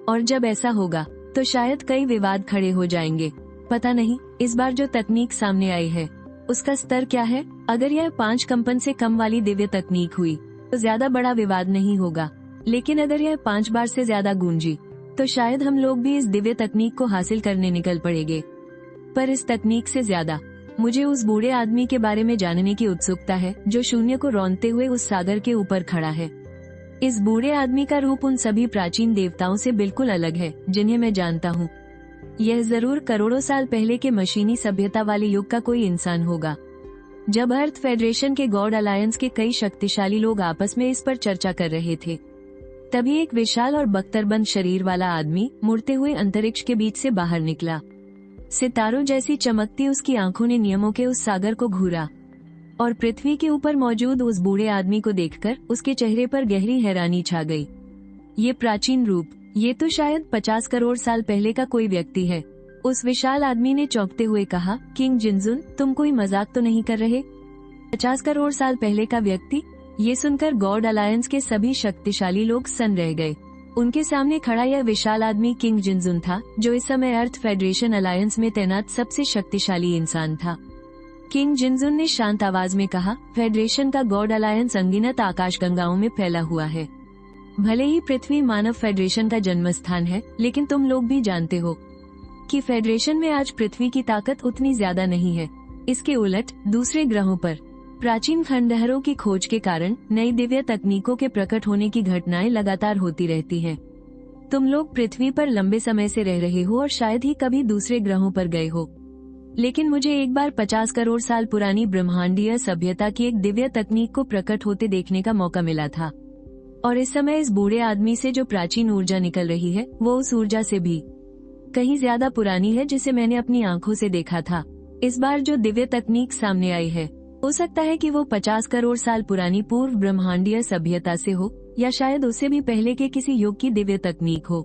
और जब ऐसा होगा तो शायद कई विवाद खड़े हो जाएंगे। पता नहीं इस बार जो तकनीक सामने आई है उसका स्तर क्या है। अगर यह 5 कंपन से कम वाली दिव्य तकनीक हुई तो ज्यादा बड़ा विवाद नहीं होगा, लेकिन अगर यह 5 बार से ज्यादा गूंजी तो शायद हम लोग भी इस दिव्य तकनीक को हासिल करने निकल पड़ेंगे। पर इस तकनीक से ज्यादा मुझे उस बूढ़े आदमी के बारे में जानने की उत्सुकता है जो शून्य को रौंदते हुए उस सागर के ऊपर खड़ा है। इस बूढ़े आदमी का रूप उन सभी प्राचीन देवताओं से बिल्कुल अलग है जिन्हें मैं जानता हूँ। यह जरूर करोड़ों साल पहले के मशीनी सभ्यता वाले युग का कोई इंसान होगा। जब अर्थ फेडरेशन के गॉड अलायंस के कई शक्तिशाली लोग आपस में इस पर चर्चा कर रहे थे, तभी एक विशाल और बख्तरबंद शरीर वाला आदमी मुड़ते हुए अंतरिक्ष के बीच से बाहर निकला। सितारों जैसी चमकती उसकी आंखों ने नियमों के उस सागर को घूरा और पृथ्वी के ऊपर मौजूद उस बूढ़े आदमी को देखकर उसके चेहरे पर गहरी हैरानी छा गई। ये प्राचीन रूप, ये तो शायद 50 करोड़ साल पहले का कोई व्यक्ति है। उस विशाल आदमी ने चौंकते हुए कहा, किंग जिनजुन, तुम कोई मजाक तो नहीं कर रहे? 50 करोड़ साल पहले का व्यक्ति? ये सुनकर गॉड अलायंस के सभी शक्तिशाली लोग सन्न रह गए। उनके सामने खड़ा यह विशाल आदमी किंग जिनजुन था, जो इस समय अर्थ फेडरेशन अलायंस में तैनात सबसे शक्तिशाली इंसान था। किंग जिनजुन ने शांत आवाज में कहा, फेडरेशन का गॉड अलायंस अनगिनत आकाशगंगाओं में फैला हुआ है। भले ही पृथ्वी मानव फेडरेशन का जन्म स्थान है, लेकिन तुम लोग भी जानते हो कि फेडरेशन में आज पृथ्वी की ताकत उतनी ज्यादा नहीं है। इसके उलट दूसरे ग्रहों पर प्राचीन खंडहरों की खोज के कारण नई दिव्य तकनीकों के प्रकट होने की घटनाएं लगातार होती रहती हैं। तुम लोग पृथ्वी पर लंबे समय से रह रहे हो और शायद ही कभी दूसरे ग्रहों पर गए हो, लेकिन मुझे एक बार 50 करोड़ साल पुरानी ब्रह्मांडीय सभ्यता की एक दिव्य तकनीक को प्रकट होते देखने का मौका मिला था। और इस समय इस बूढ़े आदमी से जो प्राचीन ऊर्जा निकल रही है वो उस ऊर्जा से भी कहीं ज्यादा पुरानी है जिसे मैंने अपनी आंखों से देखा था। इस बार जो दिव्य तकनीक सामने आई है हो सकता है कि वो 50 करोड़ साल पुरानी पूर्व ब्रह्मांडीय सभ्यता से हो, या शायद उससे भी पहले के किसी युग की दिव्य तकनीक हो।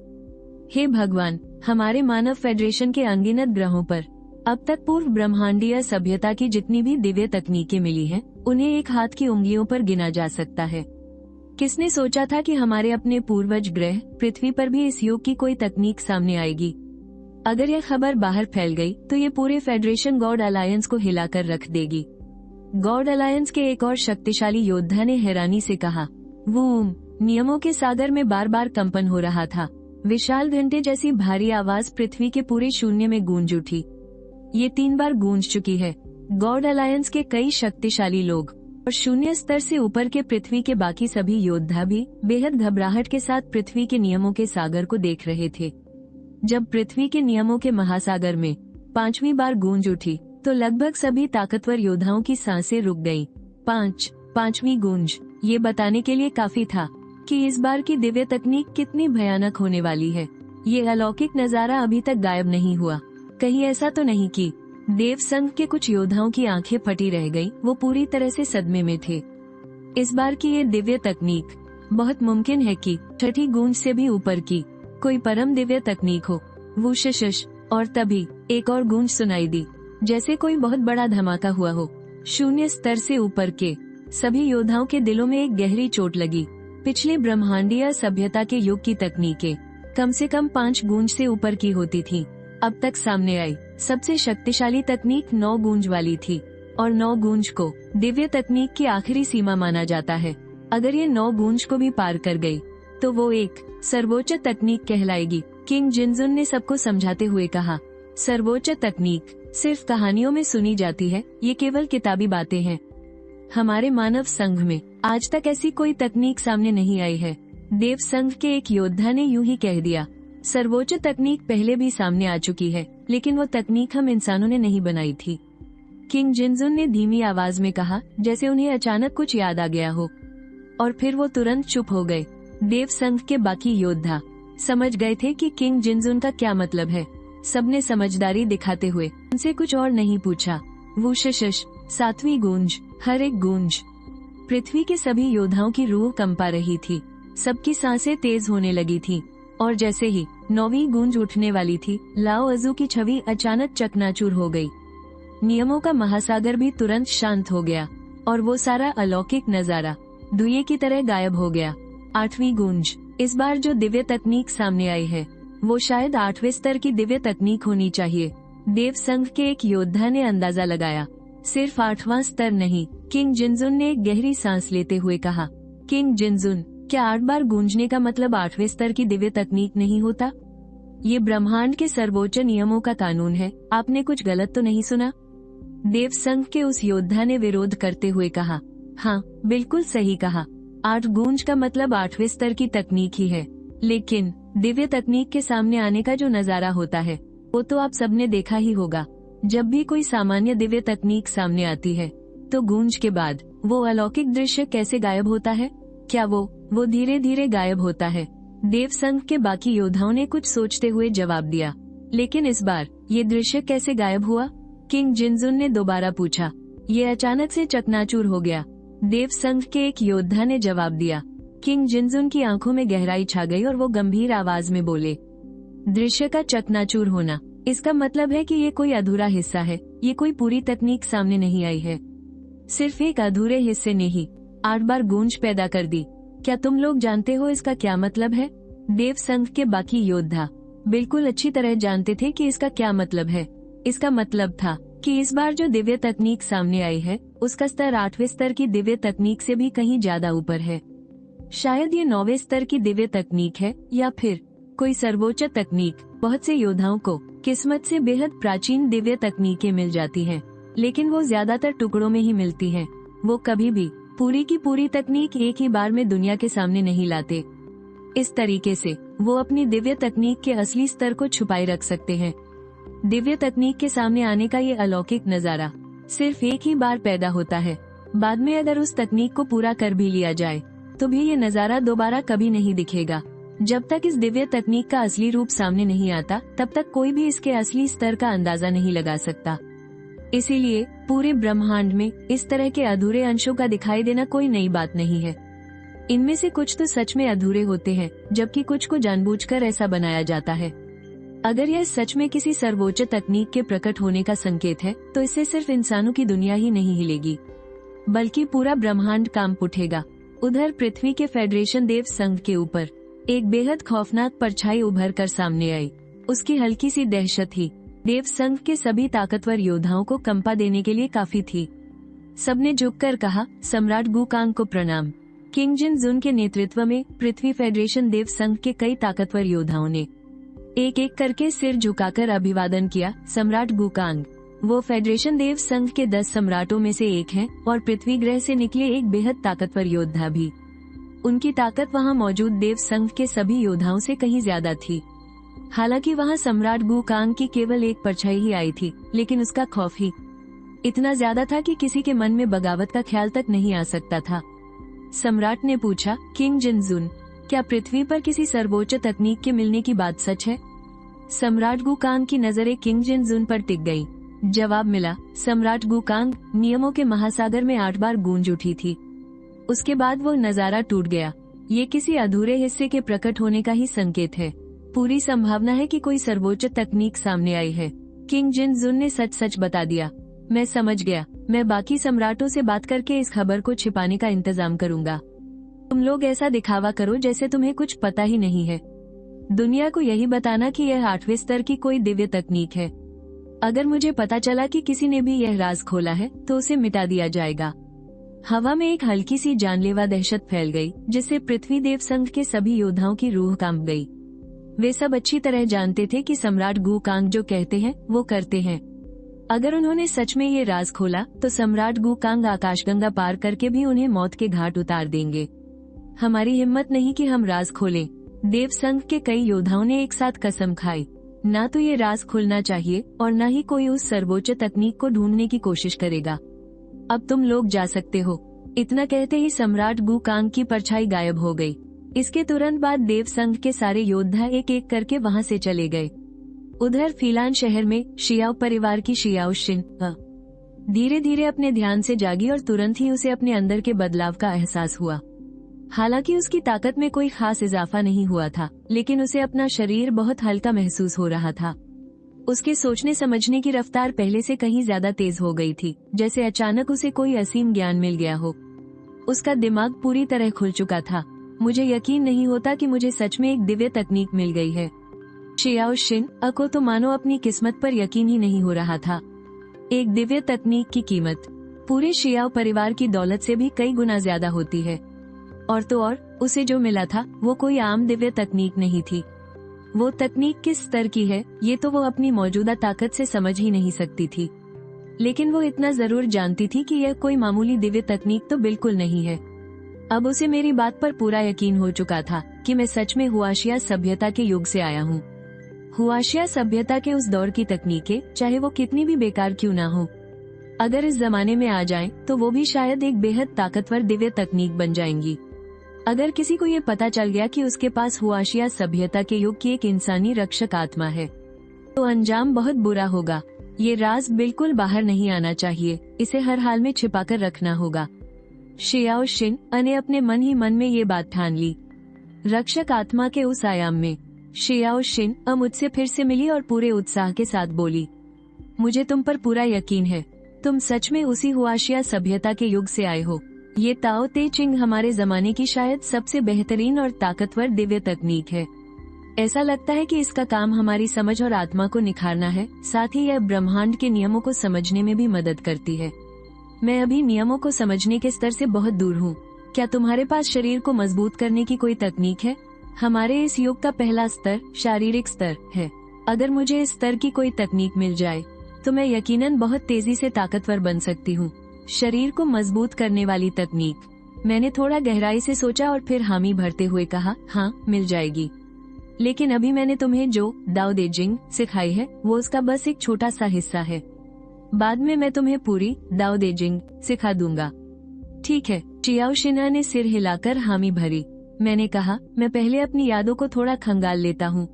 हे भगवान, हमारे मानव फेडरेशन के अनगिनत ग्रहों पर अब तक पूर्व ब्रह्मांडीय सभ्यता की जितनी भी दिव्य तकनीकें मिली हैं, उन्हें एक हाथ की उंगलियों पर गिना जा सकता है। किसने सोचा था कि हमारे अपने पूर्वज ग्रह पृथ्वी पर भी इस युग की कोई तकनीक सामने आएगी। अगर यह खबर बाहर फैल गई तो ये पूरे फेडरेशन गॉड अलायंस को हिलाकर रख देगी। गॉड अलायंस के एक और शक्तिशाली योद्धा ने हैरानी से कहा, वूम। नियमों के सागर में बार बार कंपन हो रहा था। विशाल घंटे जैसी भारी आवाज पृथ्वी के पूरे शून्य में गूंज उठी। ये 3 बार गूंज चुकी है। गॉड अलायंस के कई शक्तिशाली लोग और शून्य स्तर से ऊपर के पृथ्वी के बाकी सभी योद्धा भी बेहद घबराहट के साथ पृथ्वी के नियमों के सागर को देख रहे थे। जब पृथ्वी के नियमों के महासागर में 5वीं बार गूंज उठी तो लगभग सभी ताकतवर योद्धाओं की सांसें रुक गईं। 5वीं गूंज ये बताने के लिए काफी था कि इस बार की दिव्य तकनीक कितनी भयानक होने वाली है। ये अलौकिक नजारा अभी तक गायब नहीं हुआ। कहीं ऐसा तो नहीं कि देव संघ के कुछ योद्धाओं की आंखें फटी रह गईं, वो पूरी तरह से सदमे में थे। इस बार की ये दिव्य तकनीक बहुत मुमकिन है कि 6ठी गूंज से भी ऊपर की कोई परम दिव्य तकनीक हो। वूशश और तभी एक और गूंज सुनाई दी, जैसे कोई बहुत बड़ा धमाका हुआ हो। शून्य स्तर से ऊपर के सभी योद्धाओं के दिलों में एक गहरी चोट लगी। पिछले ब्रह्मांडीय सभ्यता के युग की तकनीकें कम से कम 5 गूंज से ऊपर की होती थी। अब तक सामने आई सबसे शक्तिशाली तकनीक 9 गूंज वाली थी और 9 गूंज को दिव्य तकनीक की आखिरी सीमा माना जाता है। अगर ये 9 गूंज को भी पार कर गई तो वो एक सर्वोच्च तकनीक कहलाएगी। किंग जिनजुन ने सबको समझाते हुए कहा, सर्वोच्च तकनीक सिर्फ कहानियों में सुनी जाती है, ये केवल किताबी बातें हैं। हमारे मानव संघ में आज तक ऐसी कोई तकनीक सामने नहीं आई है। देव संघ के एक योद्धा ने यूं ही कह दिया, सर्वोच्च तकनीक पहले भी सामने आ चुकी है, लेकिन वो तकनीक हम इंसानों ने नहीं बनाई थी। किंग जिनजुन ने धीमी आवाज में कहा, जैसे उन्हें अचानक कुछ याद आ गया हो, और फिर वो तुरंत चुप हो गए। देव संघ के बाकी योद्धा समझ गए थे कि किंग जिनजुन का क्या मतलब है। सबने समझदारी दिखाते हुए उनसे कुछ और नहीं पूछा। वूशश 7वीं गूंज, हर एक गूंज पृथ्वी के सभी योद्धाओं की रूह कंपा रही थी। सबकी सांसें तेज होने लगी थी और जैसे ही 9वीं गूंज उठने वाली थी, लाओ अजू की छवि अचानक चकनाचूर हो गई। नियमों का महासागर भी तुरंत शांत हो गया और वो सारा अलौकिक नजारा धुएं की तरह गायब हो गया। 8वीं गूंज, इस बार जो दिव्य तकनीक सामने आई है वो शायद 8वें स्तर की दिव्य तकनीक होनी चाहिए। देव संघ के एक योद्धा ने अंदाजा लगाया, सिर्फ 8वां स्तर नहीं। किंग जिनजुन ने एक गहरी सांस लेते हुए कहा, किंग जिनजुन, क्या 8 बार गूंजने का मतलब 8वें स्तर की दिव्य तकनीक नहीं होता? ये ब्रह्मांड के सर्वोच्च नियमों का कानून है, आपने कुछ गलत तो नहीं सुना? देव संघ के उस योद्धा ने विरोध करते हुए कहा, हाँ बिल्कुल सही कहा, 8 गूंज का मतलब 8वें स्तर की तकनीक ही है, लेकिन दिव्य तकनीक के सामने आने का जो नजारा होता है वो तो आप सबने देखा ही होगा। जब भी कोई सामान्य दिव्य तकनीक सामने आती है तो गूंज के बाद वो अलौकिक दृश्य कैसे गायब होता है? क्या वो धीरे धीरे गायब होता है। देव संघ के बाकी योद्धाओं ने कुछ सोचते हुए जवाब दिया, लेकिन इस बार ये दृश्य कैसे गायब हुआ? किंग जिनजुन ने दोबारा पूछा। ये अचानक से चकनाचूर हो गया, देव संघ के एक योद्धा ने जवाब दिया। किंग जिनजुन की आंखों में गहराई छा गई और वो गंभीर आवाज में बोले, दृश्य का चकनाचूर होना, इसका मतलब है कि ये कोई अधूरा हिस्सा है, ये कोई पूरी तकनीक सामने नहीं आई है। सिर्फ एक अधूरे हिस्से ने ही 8 बार गूंज पैदा कर दी। क्या तुम लोग जानते हो इसका क्या मतलब है? देव संघ के बाकी योद्धा बिल्कुल अच्छी तरह जानते थे कि इसका क्या मतलब है। इसका मतलब था कि इस बार जो दिव्य तकनीक सामने आई है उसका स्तर 8वें स्तर की दिव्य तकनीक से भी कहीं ज्यादा ऊपर है। शायद ये 9वें स्तर की दिव्य तकनीक है या फिर कोई सर्वोच्च तकनीक। बहुत से योद्धाओं को किस्मत से बेहद प्राचीन दिव्य तकनीकें मिल जाती हैं, लेकिन वो ज्यादातर टुकड़ों में ही मिलती हैं। वो कभी भी पूरी की पूरी तकनीक एक ही बार में दुनिया के सामने नहीं लाते। इस तरीके से वो अपनी दिव्य तकनीक के असली स्तर को छुपाए रख सकते हैं। दिव्य तकनीक के सामने आने का ये अलौकिक नजारा सिर्फ एक ही बार पैदा होता है। बाद में अगर उस तकनीक को पूरा कर भी लिया जाए तो भी ये नजारा दोबारा कभी नहीं दिखेगा। जब तक इस दिव्य तकनीक का असली रूप सामने नहीं आता तब तक कोई भी इसके असली स्तर का अंदाजा नहीं लगा सकता। इसीलिए पूरे ब्रह्मांड में इस तरह के अधूरे अंशों का दिखाई देना कोई नई बात नहीं है। इनमें से कुछ तो सच में अधूरे होते हैं, जबकि कुछ को जानबूझकर ऐसा बनाया जाता है। अगर यह सच में किसी सर्वोच्च तकनीक के प्रकट होने का संकेत है तो इससे सिर्फ इंसानों की दुनिया ही नहीं हिलेगी, बल्कि पूरा ब्रह्मांड कांप उठेगा। उधर पृथ्वी के फेडरेशन देव संघ के ऊपर एक बेहद खौफनाक परछाई उभर कर सामने आई। उसकी हल्की सी दहशत ही देव संघ के सभी ताकतवर योद्धाओं को कंपा देने के लिए काफी थी। सबने झुककर कहा, सम्राट गुकांग को प्रणाम। किंग जिनजुन के नेतृत्व में पृथ्वी फेडरेशन देव संघ के कई ताकतवर योद्धाओं ने एक एक करके सिर झुकाकर अभिवादन किया। सम्राट गुकांग, वो फेडरेशन देव संघ के 10 सम्राटों में से एक हैं और पृथ्वी ग्रह से निकले एक बेहद ताकतवर योद्धा भी। उनकी ताकत वहाँ मौजूद देव संघ के सभी योद्धाओं से कहीं ज्यादा थी। हालांकि वहाँ सम्राट गूकांग की केवल एक परछाई ही आई थी, लेकिन उसका खौफ ही इतना ज्यादा था कि किसी के मन में बगावत का ख्याल तक नहीं आ सकता था। सम्राट ने पूछा, किंग जिनजुन, क्या पृथ्वी पर किसी सर्वोच्च तकनीक के मिलने की बात सच है? सम्राट गूकांग की नजरें किंग जिनजुन पर टिक गईं। जवाब मिला, सम्राट गूकांग, नियमों के महासागर में 8 बार गूंज उठी थी। उसके बाद वो नजारा टूट गया। ये किसी अधूरे हिस्से के प्रकट होने का ही संकेत है। पूरी संभावना है कि कोई सर्वोच्च तकनीक सामने आई है। किंग जिनजुन ने सच सच बता दिया। मैं समझ गया। मैं बाकी सम्राटों से बात करके इस खबर को छिपाने का इंतजाम करूंगा। तुम लोग ऐसा दिखावा करो जैसे तुम्हें कुछ पता ही नहीं है। दुनिया को यही बताना कि यह 8वें स्तर की कोई दिव्य तकनीक है। अगर मुझे पता चला कि किसी ने भी यह राज खोला है तो उसे मिटा दिया जाएगा। हवा में एक हल्की सी जानलेवा दहशत फैल गई, जिससे पृथ्वी देव संघ के सभी योद्धाओं की रूह कांप गई। वे सब अच्छी तरह जानते थे कि सम्राट गूकांग जो कहते हैं वो करते हैं। अगर उन्होंने सच में ये राज खोला तो सम्राट गूकांग आकाशगंगा पार करके भी उन्हें मौत के घाट उतार देंगे। हमारी हिम्मत नहीं कि हम राज खोलें। देव संघ के कई योद्धाओं ने एक साथ कसम खाई, ना तो ये राज खुलना चाहिए और न ही कोई उस सर्वोच्च तकनीक को ढूंढने की कोशिश करेगा। अब तुम लोग जा सकते हो। इतना कहते ही सम्राट गूकांग की परछाई गायब हो गई। इसके तुरंत बाद देव संघ के सारे योद्धा एक एक करके वहाँ से चले गए। उधर फीलान शहर में शियाओ परिवार की शियाओ शिन धीरे धीरे अपने ध्यान से जागी और तुरंत ही उसे अपने अंदर के बदलाव का एहसास हुआ। हालांकि उसकी ताकत में कोई खास इजाफा नहीं हुआ था, लेकिन उसे अपना शरीर बहुत हल्का महसूस हो रहा था। उसके सोचने समझने की रफ्तार पहले से कहीं ज्यादा तेज हो गई थी, जैसे अचानक उसे कोई असीम ज्ञान मिल गया हो। उसका दिमाग पूरी तरह खुल चुका था। मुझे यकीन नहीं होता कि मुझे सच में एक दिव्य तकनीक मिल गई है। शियाओ शिन को तो मानो अपनी किस्मत पर यकीन ही नहीं हो रहा था। एक दिव्य तकनीक की कीमत पूरे शियाओ परिवार की दौलत से भी कई गुना ज्यादा होती है। और तो और उसे जो मिला था वो कोई आम दिव्य तकनीक नहीं थी। वो तकनीक किस स्तर की है ये तो वो अपनी मौजूदा ताकत से समझ ही नहीं सकती थी, लेकिन वो इतना जरूर जानती थी कि यह कोई मामूली दिव्य तकनीक तो बिल्कुल नहीं है। अब उसे मेरी बात पर पूरा यकीन हो चुका था कि मैं सच में हुआशिया सभ्यता के युग से आया हूँ। हुआशिया सभ्यता के उस दौर की तकनीकें, चाहे वो कितनी भी बेकार क्यों ना हो, अगर इस जमाने में आ जाएं, तो वो भी शायद एक बेहद ताकतवर दिव्य तकनीक बन जाएंगी। अगर किसी को ये पता चल गया कि उसके पास हुआशिया सभ्यता के युग की एक इंसानी रक्षक आत्मा है, तो अंजाम बहुत बुरा होगा। ये राज बिल्कुल बाहर नहीं आना चाहिए। इसे हर हाल में छिपाकर रखना होगा। शियाओ शिन ने अपने मन ही मन में ये बात ठान ली। रक्षक आत्मा के उस आयाम में शियाओ शिन मुझसे फिर से मिली और पूरे उत्साह के साथ बोली, मुझे तुम पर पूरा यकीन है। तुम सच में उसी हुआशिया सभ्यता के युग से आए हो। ये ताओ ते चिंग हमारे जमाने की शायद सबसे बेहतरीन और ताकतवर दिव्य तकनीक है। ऐसा लगता है कि इसका काम हमारी समझ और आत्मा को निखारना है, साथ ही यह ब्रह्मांड के नियमों को समझने में भी मदद करती है। मैं अभी नियमों को समझने के स्तर से बहुत दूर हूँ। क्या तुम्हारे पास शरीर को मजबूत करने की कोई तकनीक है? हमारे इस युग का पहला स्तर शारीरिक स्तर है। अगर मुझे इस स्तर की कोई तकनीक मिल जाए तो मैं यकीनन बहुत तेजी से ताकतवर बन सकती हूँ। शरीर को मजबूत करने वाली तकनीक। मैंने थोड़ा गहराई से सोचा और फिर हामी भरते हुए कहा, हाँ मिल जाएगी। लेकिन अभी मैंने तुम्हें जो दाओ दे जिंग सिखाई है वो उसका बस एक छोटा सा हिस्सा है। बाद में मैं तुम्हें पूरी दाओ दे जिंग सिखा दूंगा। ठीक है। चियाओ शिना ने सिर हिलाकर हामी भरी। मैंने कहा, मैं पहले अपनी यादों को थोड़ा खंगाल लेता हूँ,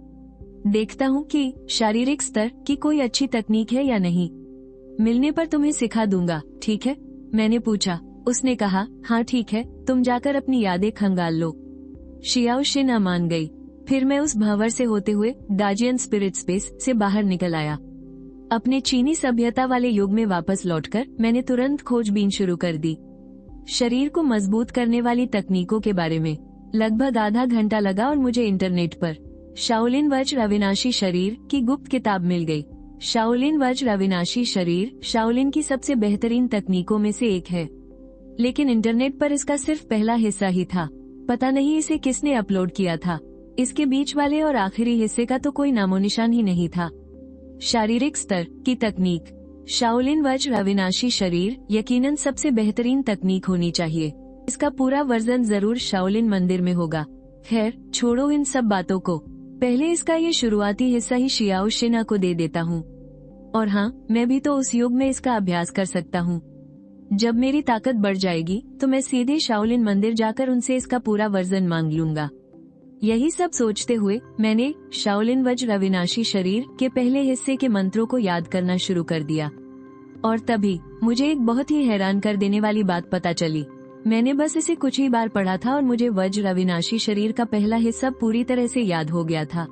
देखता हूँ कि शारीरिक स्तर की कोई अच्छी तकनीक है या नहीं। मिलने पर तुम्हें सिखा दूंगा, ठीक है? मैंने पूछा। उसने कहा, हाँ ठीक है, तुम जाकर अपनी यादें खंगाल लो। शियाओ शिन मान गई। फिर मैं उस भंवर से होते हुए गाजियन स्पिरिट स्पेस से बाहर निकल आया। अपने चीनी सभ्यता वाले युग में वापस लौटकर मैंने तुरंत खोजबीन शुरू कर दी। शरीर को मजबूत करने वाली तकनीकों के बारे में लगभग आधा घंटा लगा और मुझे इंटरनेट पर शाओलिन वज्र अविनाशी शरीर की गुप्त किताब मिल गई। शाओलिन वज्र अविनाशी शरीर शाओलिन की सबसे बेहतरीन तकनीकों में से एक है, लेकिन इंटरनेट पर इसका सिर्फ पहला हिस्सा ही था। पता नहीं इसे किसने अपलोड किया था। इसके बीच वाले और आखिरी हिस्से का तो कोई नामोनिशान ही नहीं था। शारीरिक स्तर की तकनीक। शाओलिन वज्र अविनाशी शरीर यकीनन सबसे बेहतरीन तकनीक होनी चाहिए। इसका पूरा वर्जन जरूर शाओलिन मंदिर में होगा। खैर छोड़ो इन सब बातों को, पहले इसका ये शुरुआती हिस्सा ही शियाओ शिना को दे देता हूँ। और हाँ, मैं भी तो उस युग में इसका अभ्यास कर सकता हूँ। जब मेरी ताकत बढ़ जाएगी तो मैं सीधे शाओलिन मंदिर जाकर उनसे इसका पूरा वर्जन मांग लूंगा। यही सब सोचते हुए मैंने शाओलिन वज्र अविनाशी शरीर के पहले हिस्से के मंत्रों को याद करना शुरू कर दिया। और तभी मुझे एक बहुत ही हैरान कर देने वाली बात पता चली। मैंने बस इसे कुछ ही बार पढ़ा था और मुझे वज्र अविनाशी शरीर का पहला हिस्सा पूरी तरह से याद हो गया था,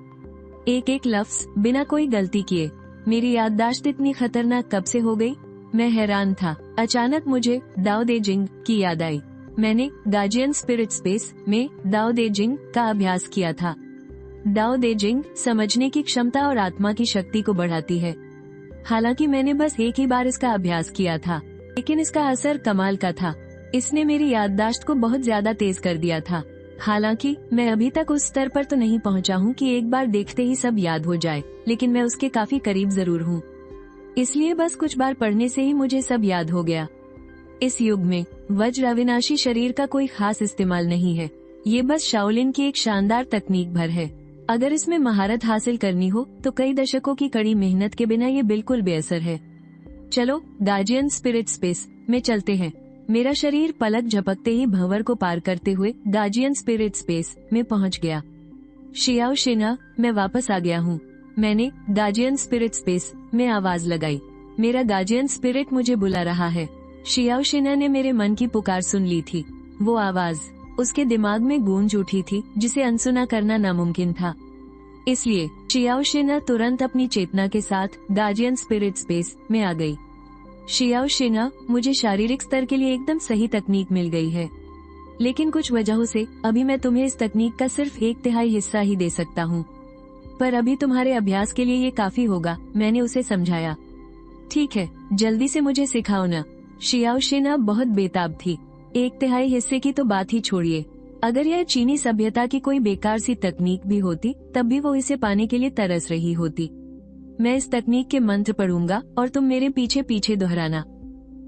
एक एक लफ्ज बिना कोई गलती किए। मेरी याददाश्त इतनी खतरनाक कब से हो गई? मैं हैरान था। अचानक मुझे दाओ दे जिंग की याद आई। मैंने गार्जियन स्पिरिट स्पेस में दाओ दे जिंग का अभ्यास किया था। दाओ दे जिंग समझने की क्षमता और आत्मा की शक्ति को बढ़ाती है। हालांकि मैंने बस एक ही बार इसका अभ्यास किया था, लेकिन इसका असर कमाल का था। इसने मेरी याददाश्त को बहुत ज्यादा तेज कर दिया था। हालांकि मैं अभी तक उस स्तर पर तो नहीं पहुंचा हूं कि एक बार देखते ही सब याद हो जाए, लेकिन मैं उसके काफी करीब जरूर हूं। इसलिए बस कुछ बार पढ़ने से ही मुझे सब याद हो गया। इस युग में वज्र अविनाशी शरीर का कोई खास इस्तेमाल नहीं है। ये बस शाओलिन की एक शानदार तकनीक भर है। अगर इसमें महारत हासिल करनी हो तो कई दशकों की कड़ी मेहनत के बिना ये बिल्कुल बेअसर है। चलो गार्जियन स्पिरिट स्पेस में चलते हैं। मेरा शरीर पलक झपकते ही भंवर को पार करते हुए गार्जियन स्पिरिट स्पेस में पहुंच गया। शियाओ शिना, मैं वापस आ गया हूँ। मैंने गार्जियन स्पिरिट स्पेस में आवाज लगाई। मेरा गार्जियन स्पिरिट मुझे बुला रहा है। शियाओ शिना ने मेरे मन की पुकार सुन ली थी। वो आवाज उसके दिमाग में गूंज उठी थी जिसे अनसुना करना नामुमकिन था। इसलिए शियाओ शिना तुरंत अपनी चेतना के साथ गार्जियन स्पिरिट स्पेस में आ गई। शियाओ शिना, मुझे शारीरिक स्तर के लिए एकदम सही तकनीक मिल गई है, लेकिन कुछ वजहों से अभी मैं तुम्हें इस तकनीक का सिर्फ 1/3 हिस्सा ही दे सकता हूँ। पर अभी तुम्हारे अभ्यास के लिए ये काफी होगा, मैंने उसे समझाया। ठीक है, जल्दी से मुझे सिखाओ ना। शियाओ शिना बहुत बेताब थी। 1/3 हिस्से की तो बात ही छोड़िए, अगर यह चीनी सभ्यता की कोई बेकार सी तकनीक भी होती तब भी वो इसे पाने के लिए तरस रही होती। मैं इस तकनीक के मंत्र पढ़ूंगा और तुम मेरे पीछे पीछे दोहराना।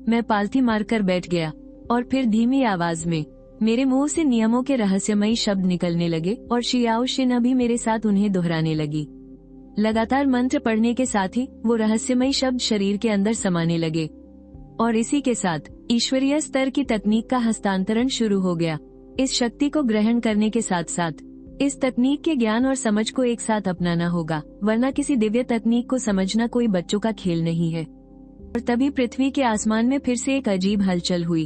मैं पालथी मारकर बैठ गया और फिर धीमी आवाज में मेरे मुंह से नियमों के रहस्यमयी शब्द निकलने लगे और शियाओ शिना भी मेरे साथ उन्हें दोहराने लगी। लगातार मंत्र पढ़ने के साथ ही वो रहस्यमयी शब्द शरीर के अंदर समाने लगे और इसी के साथ ईश्वरीय स्तर की तकनीक का हस्तांतरण शुरू हो गया। इस शक्ति को ग्रहण करने के साथ साथ इस तकनीक के ज्ञान और समझ को एक साथ अपनाना होगा, वरना किसी दिव्य तकनीक को समझना कोई बच्चों का खेल नहीं है। और तभी पृथ्वी के आसमान में फिर से एक अजीब हलचल हुई।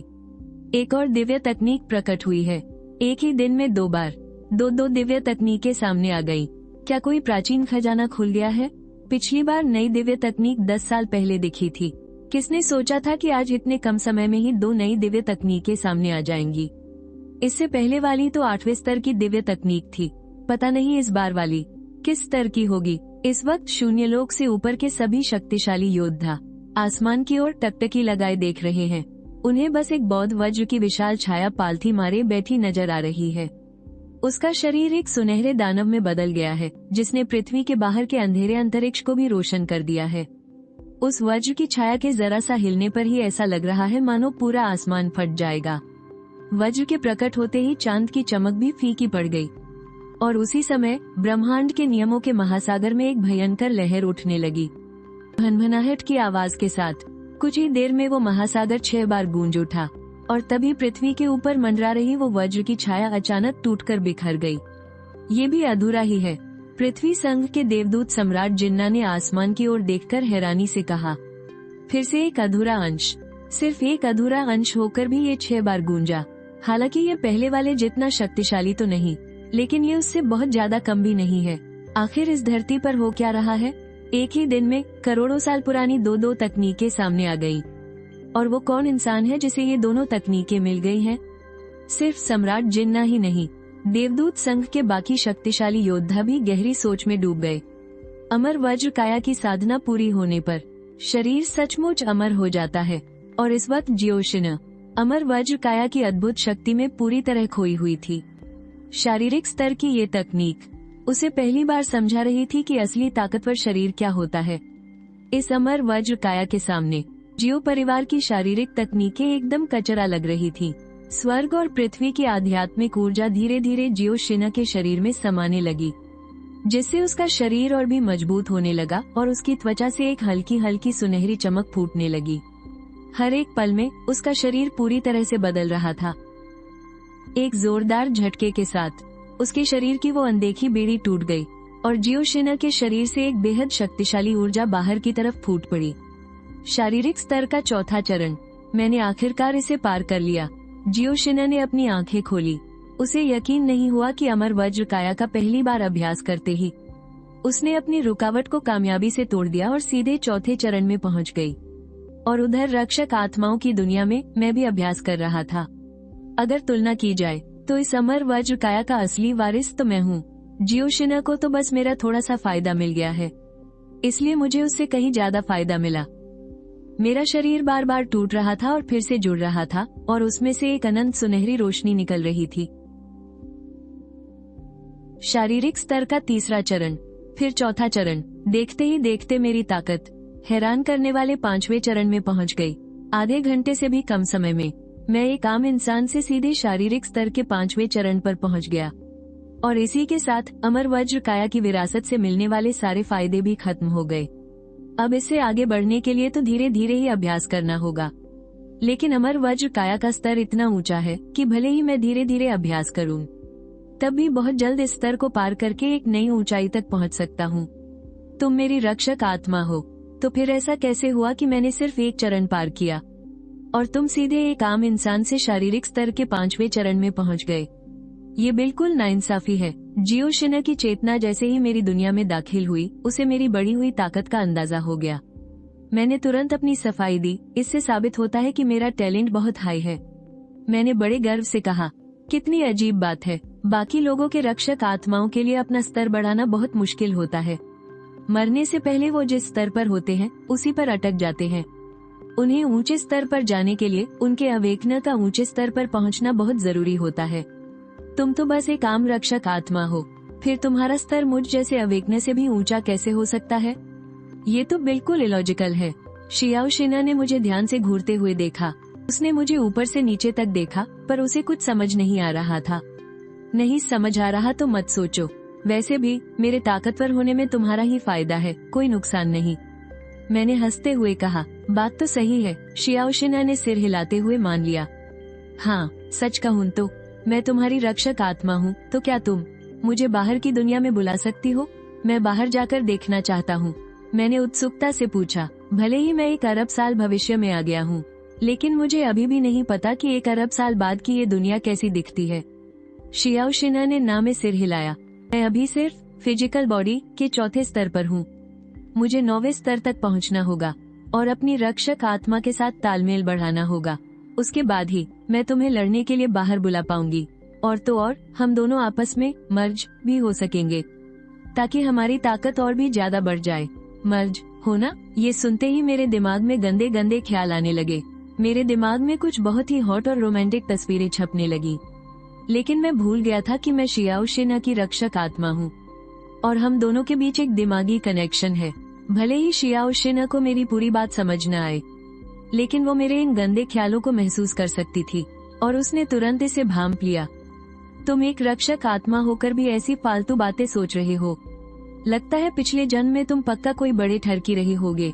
एक और दिव्य तकनीक प्रकट हुई है। एक ही दिन में 2 बार दो दिव्य तकनीकें सामने आ गयी। क्या कोई प्राचीन खजाना खुल गया है? पिछली बार नई दिव्य तकनीक 10 साल पहले दिखी थी। किसने सोचा था कि आज इतने कम समय में ही 2 नई दिव्य तकनीकें सामने आ जाएंगी? इससे पहले वाली तो 8वें स्तर की दिव्य तकनीक थी। पता नहीं इस बार वाली किस स्तर की होगी। इस वक्त शून्य लोक से ऊपर के सभी शक्तिशाली योद्धा आसमान की ओर टकटकी लगाए देख रहे हैं। उन्हें बस एक बौद्ध वज्र की विशाल छाया पालथी मारे बैठी नजर आ रही है। उसका शरीर एक सुनहरे दानव में बदल गया है, जिसने पृथ्वी के बाहर के अंधेरे अंतरिक्ष को भी रोशन कर दिया है। उस वज्र की छाया के जरा सा हिलने पर ही ऐसा लग रहा है मानो पूरा आसमान फट जाएगा। वज्र के प्रकट होते ही चांद की चमक भी फीकी पड़ गई और उसी समय ब्रह्मांड के नियमों के महासागर में एक भयंकर लहर उठने लगी। भनभनाहट की आवाज के साथ कुछ ही देर में वो महासागर 6 बार गूंज उठा और तभी पृथ्वी के ऊपर मंडरा रही वो वज्र की छाया अचानक टूटकर बिखर गई। ये भी अधूरा ही है। पृथ्वी संघ के देवदूत सम्राट जिन्ना ने आसमान की ओर देखकर हैरानी से कहा, फिर से एक अधूरा अंश। सिर्फ एक अधूरा अंश होकर भी ये 6 बार गूंजा। हालांकि ये पहले वाले जितना शक्तिशाली तो नहीं, लेकिन ये उससे बहुत ज्यादा कम भी नहीं है। आखिर इस धरती पर हो क्या रहा है? एक ही दिन में करोड़ों साल पुरानी 2 तकनीकें सामने आ गईं। और वो कौन इंसान है जिसे ये दोनों तकनीकें मिल गई हैं? सिर्फ सम्राट जिन्ना ही नहीं, देवदूत संघ के बाकी शक्तिशाली योद्धा भी गहरी सोच में डूब गए। अमर वज्र काया की साधना पूरी होने पर शरीर सचमुच अमर हो जाता है और इस वक्त जियोशिना अमर वज्र काया की अद्भुत शक्ति में पूरी तरह खोई हुई थी। शारीरिक स्तर की ये तकनीक उसे पहली बार समझा रही थी कि असली ताकतवर शरीर क्या होता है। इस अमर वज्र काया के सामने जियो परिवार की शारीरिक तकनीकें एकदम कचरा लग रही थी। स्वर्ग और पृथ्वी की आध्यात्मिक ऊर्जा धीरे धीरे जियो शिना के शरीर में समाने लगी, जिससे उसका शरीर और भी मजबूत होने लगा और उसकी त्वचा से एक हल्की हल्की सुनहरी चमक फूटने लगी। हर एक पल में उसका शरीर पूरी तरह से बदल रहा था। एक जोरदार झटके के साथ उसके शरीर की वो अनदेखी बेड़ी टूट गई और जियो शिना के शरीर से एक बेहद शक्तिशाली ऊर्जा बाहर की तरफ फूट पड़ी। शारीरिक स्तर का चौथा चरण, मैंने आखिरकार इसे पार कर लिया। जियो शिना ने अपनी आंखें खोली। उसे यकीन नहीं हुआ कि अमर वज्र काया का पहली बार अभ्यास करते ही उसने अपनी रुकावट को कामयाबी से तोड़ दिया और सीधे चौथे चरण में पहुंच गई। और उधर रक्षक आत्माओं की दुनिया में मैं भी अभ्यास कर रहा था। अगर तुलना की जाए तो इस अमर वज्र काया का असली वारिस तो मैं हूँ। जियो शिना को तो बस मेरा थोड़ा सा फायदा मिल गया है, इसलिए मुझे उससे कहीं ज्यादा फायदा मिला। मेरा शरीर बार बार टूट रहा था और फिर से जुड़ रहा था और उसमें से एक अनंत सुनहरी रोशनी निकल रही थी। शारीरिक स्तर का तीसरा चरण, फिर चौथा चरण। देखते ही देखते मेरी ताकत हैरान करने वाले पांचवें चरण में पहुंच गई। आधे घंटे से भी कम समय में मैं एक आम इंसान से सीधे शारीरिक स्तर के पांचवें चरण पर पहुंच गया और इसी के साथ अमर वज्र काया की विरासत से मिलने वाले सारे फायदे भी खत्म हो गए। अब इससे आगे बढ़ने के लिए तो धीरे धीरे ही अभ्यास करना होगा, लेकिन अमर वज्र काया का स्तर इतना ऊंचा है कि भले ही मैं धीरे धीरे अभ्यास करूं, तब भी बहुत जल्द इस स्तर को पार करके एक नई ऊंचाई तक पहुंच सकता हूं। तुम मेरी रक्षक आत्मा हो, तो फिर ऐसा कैसे हुआ कि मैंने सिर्फ एक चरण पार किया और तुम सीधे एक आम इंसान से शारीरिक स्तर के पांचवें चरण में पहुंच गए? ये बिल्कुल नाइंसाफी है। जियो शिना की चेतना जैसे ही मेरी दुनिया में दाखिल हुई, उसे मेरी बढ़ी हुई ताकत का अंदाजा हो गया। मैंने तुरंत अपनी सफाई दी। इससे साबित होता है कि मेरा टैलेंट बहुत हाई है। मैंने बड़े गर्व से कहा, कितनी अजीब बात है, बाकी लोगों के रक्षक आत्माओं के लिए अपना स्तर बढ़ाना बहुत मुश्किल होता है। मरने से पहले वो जिस स्तर पर होते हैं उसी पर अटक जाते हैं। उन्हें ऊंचे स्तर पर जाने के लिए उनके अवेकना का ऊंचे स्तर पर पहुंचना बहुत जरूरी होता है। तुम तो बस एक आम रक्षक आत्मा हो, फिर तुम्हारा स्तर मुझ जैसे अवेकने से भी ऊंचा कैसे हो सकता है? ये तो बिल्कुल इलॉजिकल है। शियाओ शिना ने मुझे ध्यान से घूरते हुए देखा। उसने मुझे ऊपर से नीचे तक देखा, पर उसे कुछ समझ नहीं आ रहा था। नहीं समझ आ रहा तो मत सोचो, वैसे भी मेरे ताकतवर होने में तुम्हारा ही फायदा है, कोई नुकसान नहीं। मैंने हंसते हुए कहा, बात तो सही है। शियाओ शिना ने सिर हिलाते हुए मान लिया। हाँ, सच कहूँ तो मैं तुम्हारी रक्षक आत्मा हूँ, तो क्या तुम मुझे बाहर की दुनिया में बुला सकती हो? मैं बाहर जाकर देखना चाहता हूँ, मैंने उत्सुकता से पूछा। भले ही मैं 1 अरब साल भविष्य में आ गया हूँ, लेकिन मुझे अभी भी नहीं पता कि 1 अरब साल बाद की ये दुनिया कैसी दिखती है। शियाओ शिना ने ना में सिर हिलाया। मैं अभी सिर्फ फिजिकल बॉडी के चौथे स्तर पर हूँ। मुझे 9वें स्तर तक पहुँचना होगा और अपनी रक्षक आत्मा के साथ तालमेल बढ़ाना होगा। उसके बाद ही मैं तुम्हें लड़ने के लिए बाहर बुला पाऊंगी, और तो और हम दोनों आपस में मर्ज भी हो सकेंगे, ताकि हमारी ताकत और भी ज्यादा बढ़ जाए। मर्ज होना, ये सुनते ही मेरे दिमाग में गंदे गंदे ख्याल आने लगे। मेरे दिमाग में कुछ बहुत ही हॉट और रोमांटिक तस्वीरें छपने लगी, लेकिन मैं भूल गया था कि मैं शियाओ शिना की रक्षक आत्मा हूँ और हम दोनों के बीच एक दिमागी कनेक्शन है। भले ही शियाओ शिना को मेरी पूरी बात समझ न आए, लेकिन वो मेरे इन गंदे ख्यालों को महसूस कर सकती थी और उसने तुरंत इसे भांप लिया। तुम एक रक्षक आत्मा होकर भी ऐसी फालतू बातें सोच रहे हो। लगता है पिछले जन्म में तुम पक्का कोई बड़े ठरकी रहे होगे।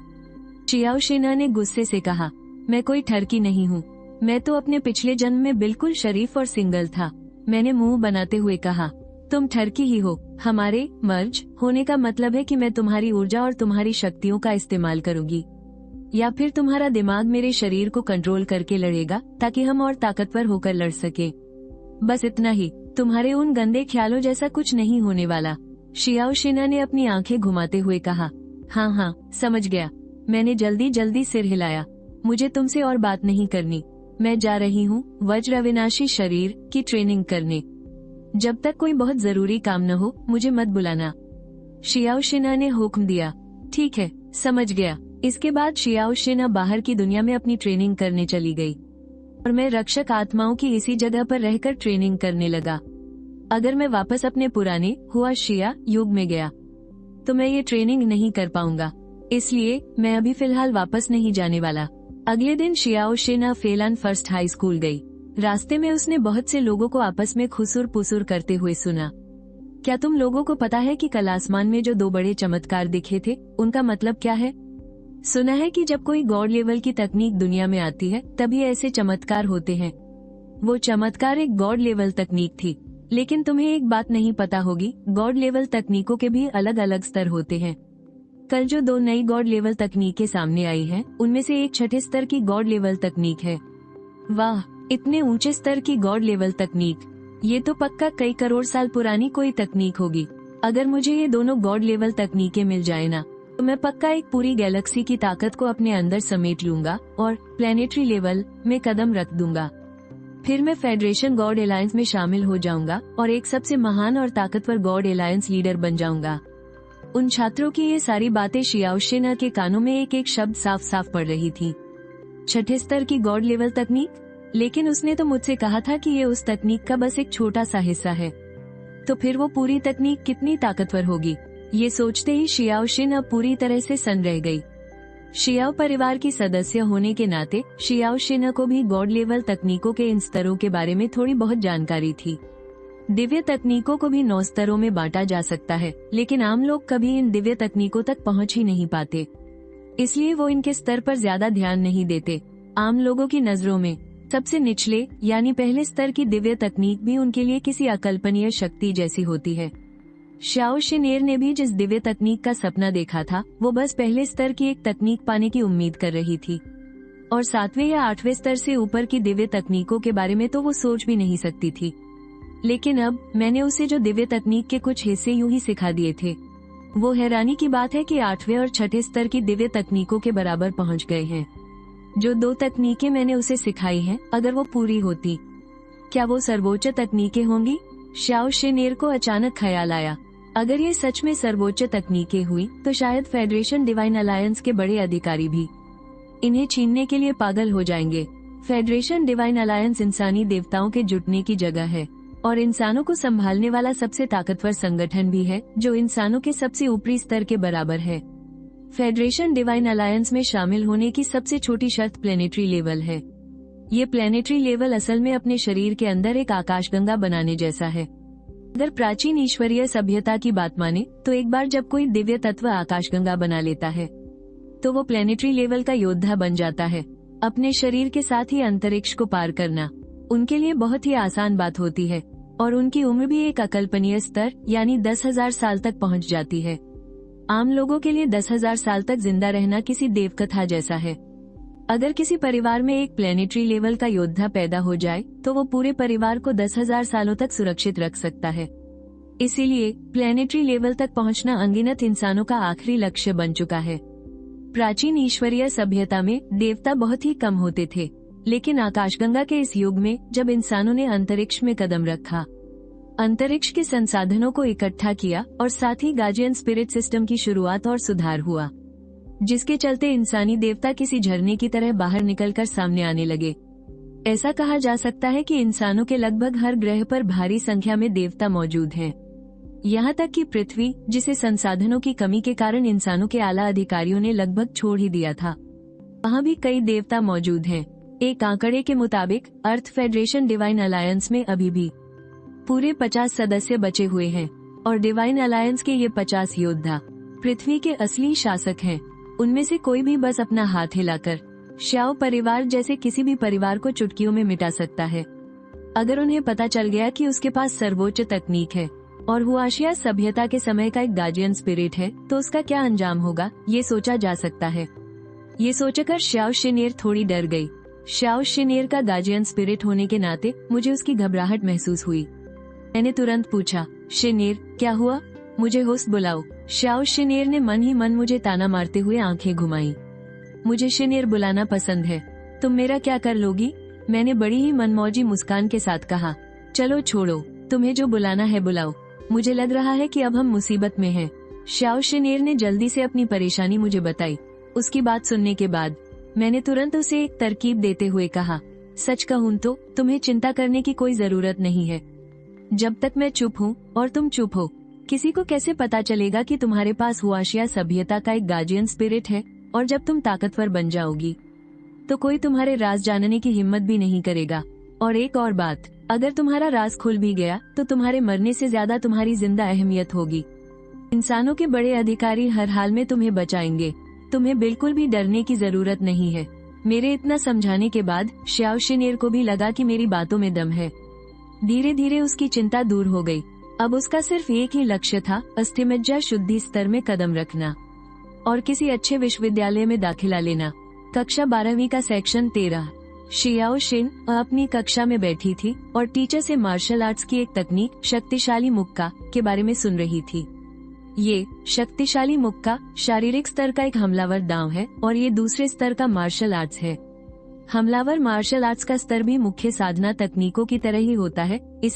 शियाओ शिना ने गुस्से से कहा, मैं कोई ठरकी नहीं हूँ। मैं तो अपने पिछले जन्म में बिल्कुल शरीफ और सिंगल था। मैंने मुंह बनाते हुए कहा, तुम ठरकी ही हो। हमारे मर्ज होने का मतलब है कि मैं तुम्हारी ऊर्जा और तुम्हारी शक्तियों का इस्तेमाल करूंगी, या फिर तुम्हारा दिमाग मेरे शरीर को कंट्रोल करके लड़ेगा ताकि हम और ताकतवर होकर लड़ सके। बस इतना ही। तुम्हारे उन गंदे ख्यालों जैसा कुछ नहीं होने वाला। शियाओ शिना ने अपनी आंखें घुमाते हुए कहा, हाँ हाँ, समझ गया। मैंने जल्दी जल्दी सिर हिलाया। मुझे तुमसे और बात नहीं करनी। मैं जा रही हूँ वज्र अविनाशी शरीर की ट्रेनिंग करने। जब तक कोई बहुत जरूरी काम न हो मुझे मत बुलाना। शियाओ शिना ने हुक्म दिया। ठीक है, समझ गया। इसके बाद शियाओ शिना बाहर की दुनिया में अपनी ट्रेनिंग करने चली गई और मैं रक्षक आत्माओं की इसी जगह पर रहकर ट्रेनिंग करने लगा। अगर मैं वापस अपने पुराने हुआ शिया युग में गया तो मैं ये ट्रेनिंग नहीं कर पाऊंगा। इसलिए मैं अभी फिलहाल वापस नहीं जाने वाला। अगले दिन शियाओ शिन फेलान फर्स्ट हाई स्कूल गई। रास्ते में उसने बहुत से लोगों को आपस में खुसुर पुसुर करते हुए सुना। क्या तुम लोगों को पता है कि कल आसमान में जो 2 बड़े चमत्कार दिखे थे, उनका मतलब क्या है? सुना है कि जब कोई गॉड लेवल की तकनीक दुनिया में आती है तभी ऐसे चमत्कार होते हैं। वो चमत्कार एक गॉड लेवल तकनीक थी। लेकिन तुम्हें एक बात नहीं पता होगी, गॉड लेवल तकनीकों के भी अलग अलग स्तर होते हैं। कल जो 2 नई गॉड लेवल तकनीकें सामने आई हैं, उनमें से एक 6ठे स्तर की गॉड लेवल तकनीक है। वाह, इतने ऊंचे स्तर की गॉड लेवल तकनीक! ये तो पक्का कई करोड़ साल पुरानी कोई तकनीक होगी। अगर मुझे ये दोनों गॉड लेवल तकनीकें मिल जाए ना, तो मैं पक्का एक पूरी गैलेक्सी की ताकत को अपने अंदर समेट लूंगा और प्लेनेटरी लेवल में कदम रख दूंगा। फिर मैं फेडरेशन गॉड एलायंस में शामिल हो जाऊंगा और एक सबसे महान और ताकतवर गॉड एलायंस लीडर बन जाऊंगा। उन छात्रों की ये सारी बातें शियाओ शिन के कानों में एक एक शब्द साफ साफ पड़ रही थी। 6ठे स्तर की गॉड लेवल तकनीक? लेकिन उसने तो मुझसे कहा था कि ये उस तकनीक का बस एक छोटा सा हिस्सा है। तो फिर वो पूरी तकनीक कितनी ताकतवर होगी? ये सोचते ही शियाओ शिन अब पूरी तरह से सन्न रह गई। शियाओ परिवार की सदस्य होने के नाते शियाओ शिन को भी गॉड लेवल तकनीकों के इन स्तरों के बारे में थोड़ी बहुत जानकारी थी। दिव्य तकनीकों को भी 9 स्तरों में बांटा जा सकता है, लेकिन आम लोग कभी इन दिव्य तकनीकों तक पहुंच ही नहीं पाते, इसलिए वो इनके स्तर पर ज्यादा ध्यान नहीं देते। आम लोगों की नजरों में सबसे निचले यानी पहले स्तर की दिव्य तकनीक भी उनके लिए किसी अकल्पनीय शक्ति जैसी होती है। शियाओ शिनेर ने भी जिस दिव्य तकनीक का सपना देखा था, वो बस पहले स्तर की एक तकनीक पाने की उम्मीद कर रही थी, और 7वें या 8वें स्तर से ऊपर की दिव्य तकनीकों के बारे में तो वो सोच भी नहीं सकती थी। लेकिन अब मैंने उसे जो दिव्य तकनीक के कुछ हिस्से यूं ही सिखा दिए थे। वो हैरानी की बात है कि 8वें और 6ठे स्तर की दिव्य तकनीकों के बराबर पहुंच गए हैं। जो 2 तकनीकें मैंने उसे सिखाई हैं, अगर वो पूरी होती, क्या वो सर्वोच्च तकनीकें होंगी? शियाओ शिनेर को अचानक ख्याल आया, अगर ये सच में सर्वोच्च तकनीकें हुई तो शायद फेडरेशन डिवाइन अलायंस के बड़े अधिकारी भी इन्हें छीनने के लिए पागल हो जाएंगे। फेडरेशन डिवाइन अलायंस इंसानी देवताओं के जुटने की जगह है और इंसानों को संभालने वाला सबसे ताकतवर संगठन भी है, जो इंसानों के सबसे ऊपरी स्तर के बराबर है। फेडरेशन डिवाइन अलायंस में शामिल होने की सबसे छोटी शर्त प्लेनेटरी लेवल है। ये प्लेनेटरी लेवल असल में अपने शरीर के अंदर एक आकाशगंगा बनाने जैसा है। अगर प्राचीन ईश्वरीय सभ्यता की बात माने तो एक बार जब कोई दिव्य तत्व आकाशगंगा बना लेता है तो वो प्लेनेटरी लेवल का योद्धा बन जाता है। अपने शरीर के साथ ही अंतरिक्ष को पार करना उनके लिए बहुत ही आसान बात होती है, और उनकी उम्र भी एक अकल्पनीय स्तर यानी 10,000 साल तक पहुंच जाती है। आम लोगों के लिए 10,000 साल तक जिंदा रहना किसी देवकथा जैसा है। अगर किसी परिवार में एक प्लेनेटरी लेवल का योद्धा पैदा हो जाए तो वो पूरे परिवार को 10,000 सालों तक सुरक्षित रख सकता है। इसीलिए प्लेनेटरी लेवल तक पहुंचना अनगिनत इंसानों का आखिरी लक्ष्य बन चुका है। प्राचीन ईश्वरीय सभ्यता में देवता बहुत ही कम होते थे, लेकिन आकाशगंगा के इस युग में जब इंसानों ने अंतरिक्ष में कदम रखा, अंतरिक्ष के संसाधनों को इकट्ठा किया और साथ ही गार्जियन स्पिरिट सिस्टम की शुरुआत और सुधार हुआ, जिसके चलते इंसानी देवता किसी झरने की तरह बाहर निकलकर सामने आने लगे। ऐसा कहा जा सकता है कि इंसानों के लगभग हर ग्रह पर भारी संख्या में देवता मौजूद हैं। यहाँ तक कि पृथ्वी, जिसे संसाधनों की कमी के कारण इंसानों के आला अधिकारियों ने लगभग छोड़ ही दिया था, वहाँ भी कई देवता मौजूद हैं। एक आंकड़े के मुताबिक अर्थ फेडरेशन डिवाइन अलायंस में अभी भी पूरे 50 सदस्य बचे हुए हैं, और डिवाइन अलायंस के ये 50 योद्धा पृथ्वी के असली शासक हैं। उनमें से कोई भी बस अपना हाथ हिलाकर शियाओ परिवार जैसे किसी भी परिवार को चुटकियों में मिटा सकता है। अगर उन्हें पता चल गया कि उसके पास सर्वोच्च तकनीक है और हुआशिया सभ्यता के समय का एक गार्जियन स्पिरिट है, तो उसका क्या अंजाम होगा, ये सोचा जा सकता है। ये सोचकर शियाओ शिनेर थोड़ी डर गई। शियाओ शिनेर का गार्जियन स्पिरिट होने के नाते मुझे उसकी घबराहट महसूस हुई। मैंने तुरंत पूछा, शिनेर क्या हुआ, मुझे होस्ट बुलाओ। शियाओ शिनेर ने मन ही मन मुझे ताना मारते हुए आंखें घुमाई। मुझे शिनेर बुलाना पसंद है, तुम मेरा क्या कर लोगी? मैंने बड़ी ही मनमौजी मुस्कान के साथ कहा। चलो छोड़ो, तुम्हें जो बुलाना है बुलाओ, मुझे लग रहा है कि अब हम मुसीबत में हैं। शियाओ शिनेर ने जल्दी से अपनी परेशानी मुझे बताई। उसकी बात सुनने के बाद मैंने तुरंत उसे एक तरकीब देते हुए कहा, सच कहूँ तो तुम्हें चिंता करने की कोई जरूरत नहीं है। जब तक मैं चुप हूँ और तुम चुप हो, किसी को कैसे पता चलेगा कि तुम्हारे पास हुआशिया सभ्यता का एक गार्जियन स्पिरिट है, और जब तुम ताकतवर बन जाओगी तो कोई तुम्हारे राज जानने की हिम्मत भी नहीं करेगा। और एक और बात, अगर तुम्हारा राज खुल भी गया तो तुम्हारे मरने से ज्यादा तुम्हारी जिंदा अहमियत होगी। इंसानों के बड़े अधिकारी हर हाल में तुम्हें बचाएंगे, तुम्हें बिल्कुल भी डरने की जरूरत नहीं है। मेरे इतना समझाने के बाद श्याओ शिनेर को भी लगा कि मेरी बातों में दम है। धीरे धीरे उसकी चिंता दूर हो गई। अब उसका सिर्फ एक ही लक्ष्य था, अस्थिमज्जा शुद्धि स्तर में कदम रखना और किसी अच्छे विश्वविद्यालय में दाखिला लेना। कक्षा 12वीं का सेक्शन 13। शियाओ शिन अपनी कक्षा में बैठी थी और टीचर से मार्शल आर्ट्स की एक तकनीक शक्तिशाली मुक्का के बारे में सुन रही थी। ये शक्तिशाली मुक्का शारीरिक स्तर का एक हमलावर दांव है और ये दूसरे स्तर का मार्शल आर्ट्स है। हमलावर मार्शल आर्ट्स का स्तर भी मुख्य साधना तकनीकों की तरह ही होता है। इसे